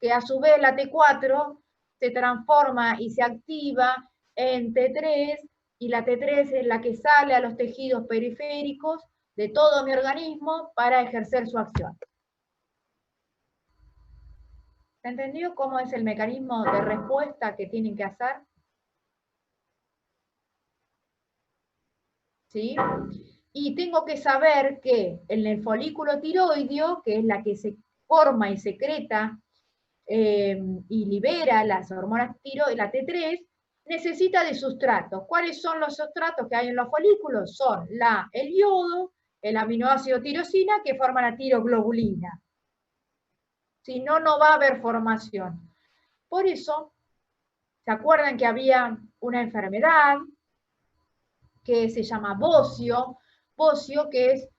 S1: que a su vez la T4 se transforma y se activa en T3, y la T3 es la que sale a los tejidos periféricos de todo mi organismo para ejercer su acción. ¿Se entendió cómo es el mecanismo de respuesta que tienen que hacer? ¿Sí? Y tengo que saber que en el folículo tiroideo, que es la que se forma y secreta y libera las hormonas tiroides, la T3, necesita de sustratos. ¿Cuáles son los sustratos que hay en los folículos? Son el yodo, el aminoácido tirosina, que forma la tiroglobulina. Si no, no va a haber formación. Por eso, ¿se acuerdan que había una enfermedad que se llama bocio? Bocio, que es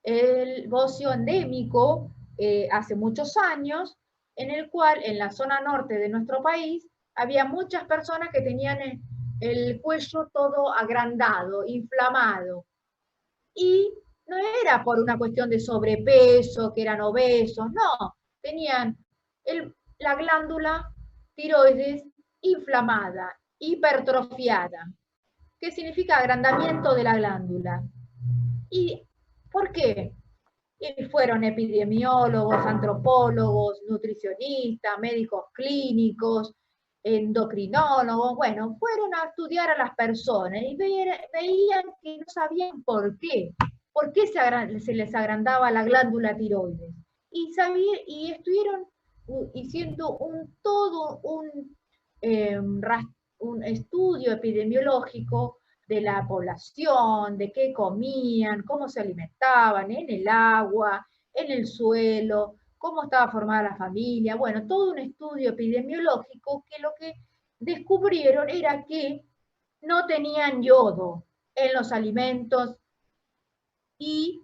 S1: el bocio endémico hace muchos años, en el cual en la zona norte de nuestro país había muchas personas que tenían el cuello todo agrandado, inflamado. Y no era por una cuestión de sobrepeso, que eran obesos, no, tenían la glándula tiroides inflamada, hipertrofiada. ¿Qué significa agrandamiento de la glándula? ¿Y por qué? Y fueron epidemiólogos, antropólogos, nutricionistas, médicos clínicos, endocrinólogos, bueno, fueron a estudiar a las personas y veían que no sabían por qué se les agrandaba la glándula tiroides. Y estuvieron haciendo un estudio epidemiológico de la población, de qué comían, cómo se alimentaban, en el agua, en el suelo, cómo estaba formada la familia, bueno, todo un estudio epidemiológico que lo que descubrieron era que no tenían yodo en los alimentos y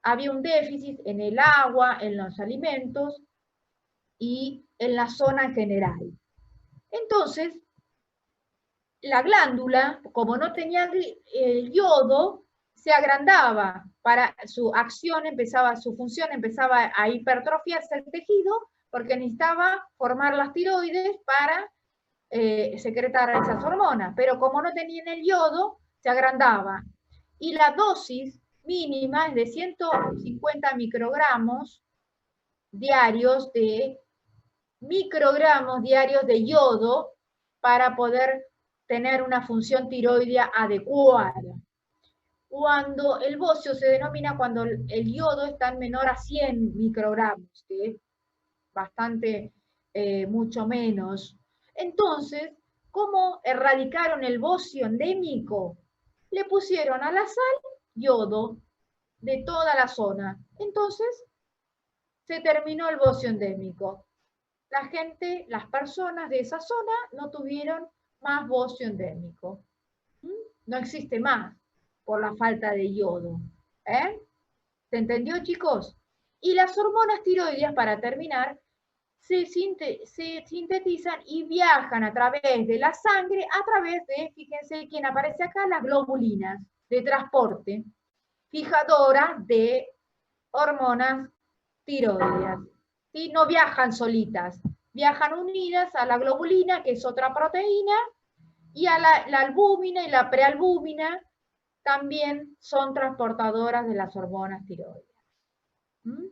S1: había un déficit en el agua, en los alimentos y en la zona en general. Entonces, la glándula, como no tenía el yodo, se agrandaba, para su acción empezaba, su función empezaba a hipertrofiarse el tejido, porque necesitaba formar las tiroides para secretar esas hormonas, pero como no tenían el yodo, se agrandaba. Y la dosis mínima es de 150 microgramos diarios de yodo para poder tener una función tiroidea adecuada. Cuando el bocio se denomina cuando el yodo está en menor a 100 microgramos, que es bastante, mucho menos. Entonces, ¿cómo erradicaron el bocio endémico? Le pusieron a la sal yodo de toda la zona. Entonces, se terminó el bocio endémico. La gente, las personas de esa zona no tuvieron más bocio endémico. No existe más por la falta de yodo. ¿Se entendió, chicos? Y las hormonas tiroideas, para terminar, se sintetizan y viajan a través de la sangre, a través de, fíjense quién aparece acá, las globulinas de transporte, fijadoras de hormonas tiroideas. ¿Sí? No viajan solitas, viajan unidas a la globulina, que es otra proteína, y a la albúmina y la prealbúmina también son transportadoras de las hormonas tiroideas. ¿Mm?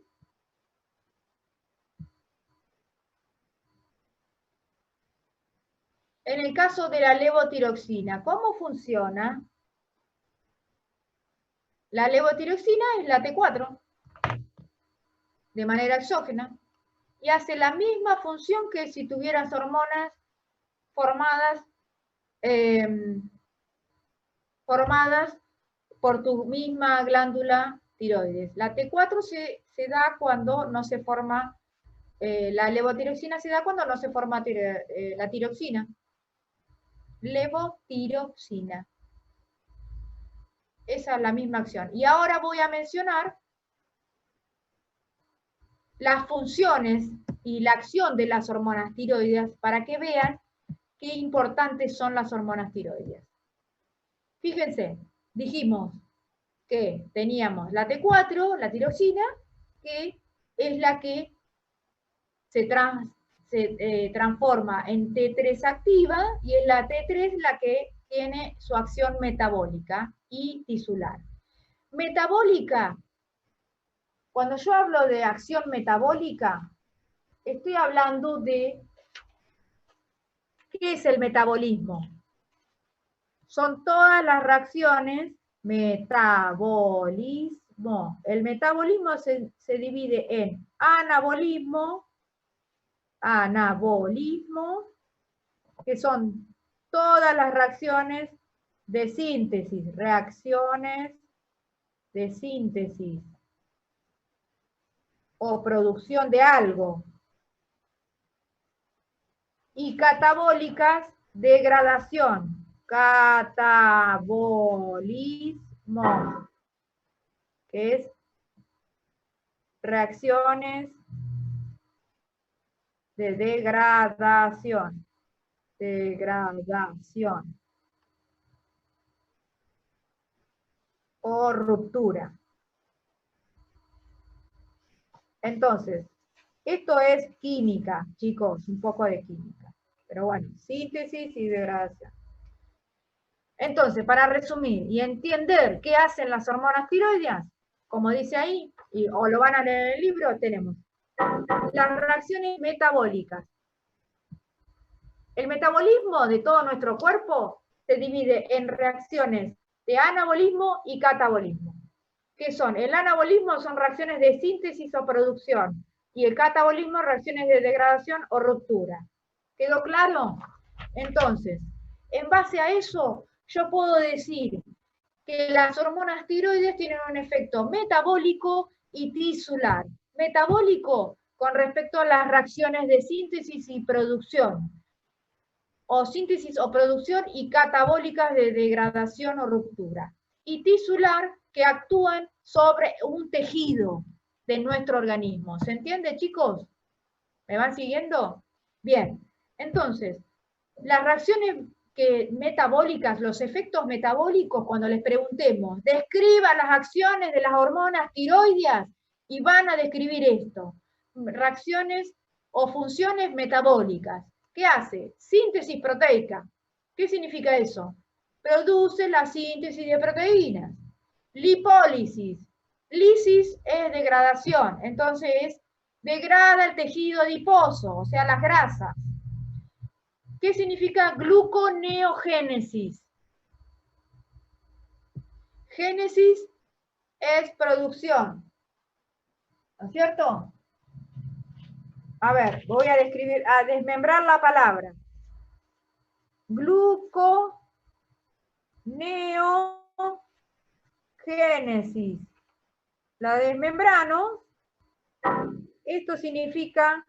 S1: En el caso de la levotiroxina, ¿cómo funciona? La levotiroxina es la T4, de manera exógena, y hace la misma función que si tuvieras hormonas formadas por tu misma glándula tiroides. La T4 se da cuando no se forma, la levotiroxina se da cuando no se forma la tiroxina. Levotiroxina. Esa es la misma acción. Y ahora voy a mencionar las funciones y la acción de las hormonas tiroideas para que vean qué importantes son las hormonas tiroideas. Fíjense, dijimos que teníamos la T4, la tiroxina, que es la que se transforma en T3 activa, y es la T3 la que tiene su acción metabólica y tisular. Metabólica, cuando yo hablo de acción metabólica, estoy hablando de ¿qué es el metabolismo? Son todas las reacciones, metabolismo. El metabolismo se divide en anabolismo, que son todas las reacciones de síntesis, reacciones de síntesis o producción de algo. Y catabólicas, degradación. Catabolismo, que es reacciones de degradación. Degradación. O ruptura. Entonces, esto es química, chicos, un poco de química. Pero bueno, síntesis y degradación. Entonces, para resumir y entender qué hacen las hormonas tiroideas, como dice ahí, o lo van a leer en el libro, tenemos las reacciones metabólicas. El metabolismo de todo nuestro cuerpo se divide en reacciones de anabolismo y catabolismo. ¿Qué son? El anabolismo son reacciones de síntesis o producción, y el catabolismo reacciones de degradación o ruptura. ¿Quedó claro? Entonces, en base a eso, yo puedo decir que las hormonas tiroides tienen un efecto metabólico y tisular. Metabólico con respecto a las reacciones de síntesis y producción, o síntesis o producción, y catabólicas de degradación o ruptura. Y tisular, que actúan sobre un tejido de nuestro organismo. ¿Se entiende, chicos? ¿Me van siguiendo? Bien, entonces, las reacciones metabólicas, los efectos metabólicos, cuando les preguntemos, describa las acciones de las hormonas tiroideas, y van a describir esto, reacciones o funciones metabólicas. ¿Qué hace? Síntesis proteica. ¿Qué significa eso? Produce la síntesis de proteínas. Lipólisis. Lisis es degradación, entonces degrada el tejido adiposo, o sea, las grasas. ¿Qué significa gluconeogénesis? Génesis es producción, ¿no es cierto? A ver, voy a desmembrar la palabra. Gluconeogénesis. La desmembrano. Esto significa,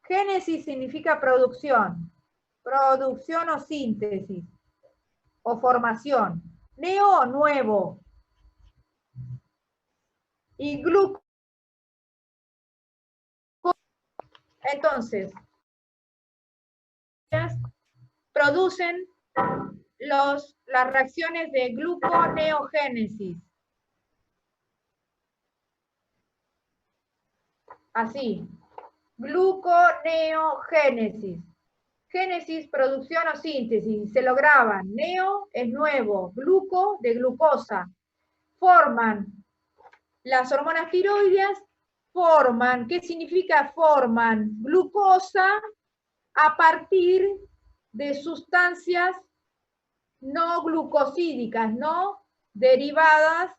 S1: génesis significa producción. Producción o síntesis. O formación. Neo, nuevo. Y gluco. Entonces, producen las reacciones de gluconeogénesis. Así. Gluconeogénesis. Génesis, producción o síntesis. Se lo graban. Neo es nuevo. Gluco, de glucosa. Forman las hormonas tiroideas. Forman. ¿Qué significa forman? Glucosa a partir de sustancias no glucosídicas, no derivados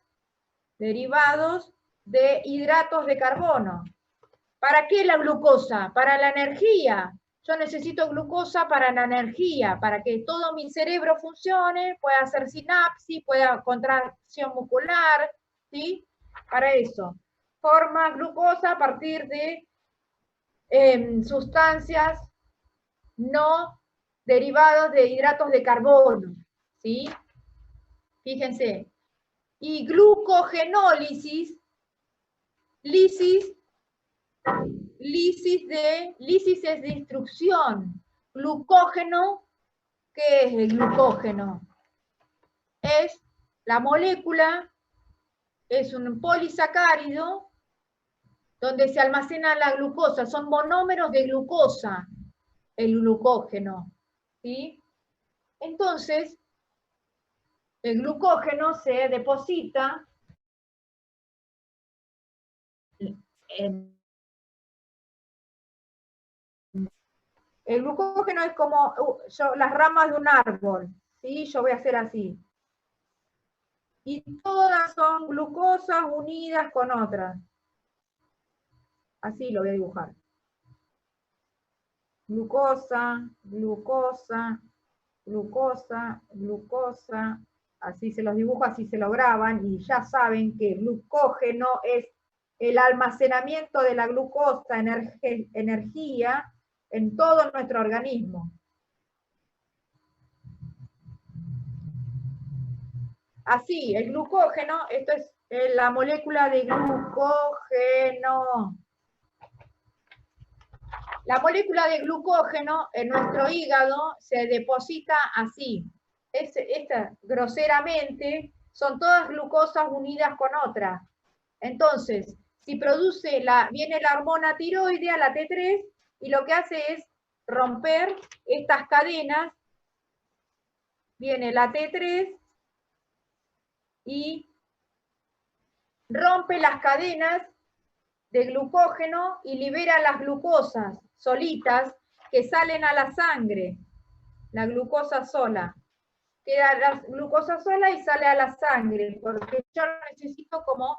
S1: de hidratos de carbono. ¿Para qué la glucosa? Para la energía. Yo necesito glucosa para la energía, para que todo mi cerebro funcione, pueda hacer sinapsis, pueda contracción muscular, ¿sí? Para eso. Forma glucosa a partir de sustancias no derivados de hidratos de carbono, ¿sí? Fíjense. Y glucogenólisis, lisis es destrucción. Glucógeno, ¿qué es el glucógeno? Es la molécula, es un polisacárido donde se almacena la glucosa, son monómeros de glucosa, el glucógeno, ¿sí? Entonces, el glucógeno se deposita en... El glucógeno es como las ramas de un árbol, ¿sí? Yo voy a hacer así. Y todas son glucosas unidas con otras. Así lo voy a dibujar. Glucosa, glucosa, glucosa, glucosa. Así se los dibujo, así se lo graban, y ya saben que glucógeno es el almacenamiento de la glucosa, energía, en todo nuestro organismo. Así, el glucógeno, esto es la molécula de glucógeno. La molécula de glucógeno en nuestro hígado se deposita así. Groseramente, son todas glucosas unidas con otras. Entonces, si viene la hormona tiroidea, la T3, y lo que hace es romper estas cadenas. Viene la T3 y rompe las cadenas de glucógeno y libera las glucosas solitas, que salen a la sangre, la glucosa sola. Queda la glucosa sola y sale a la sangre, porque yo lo necesito como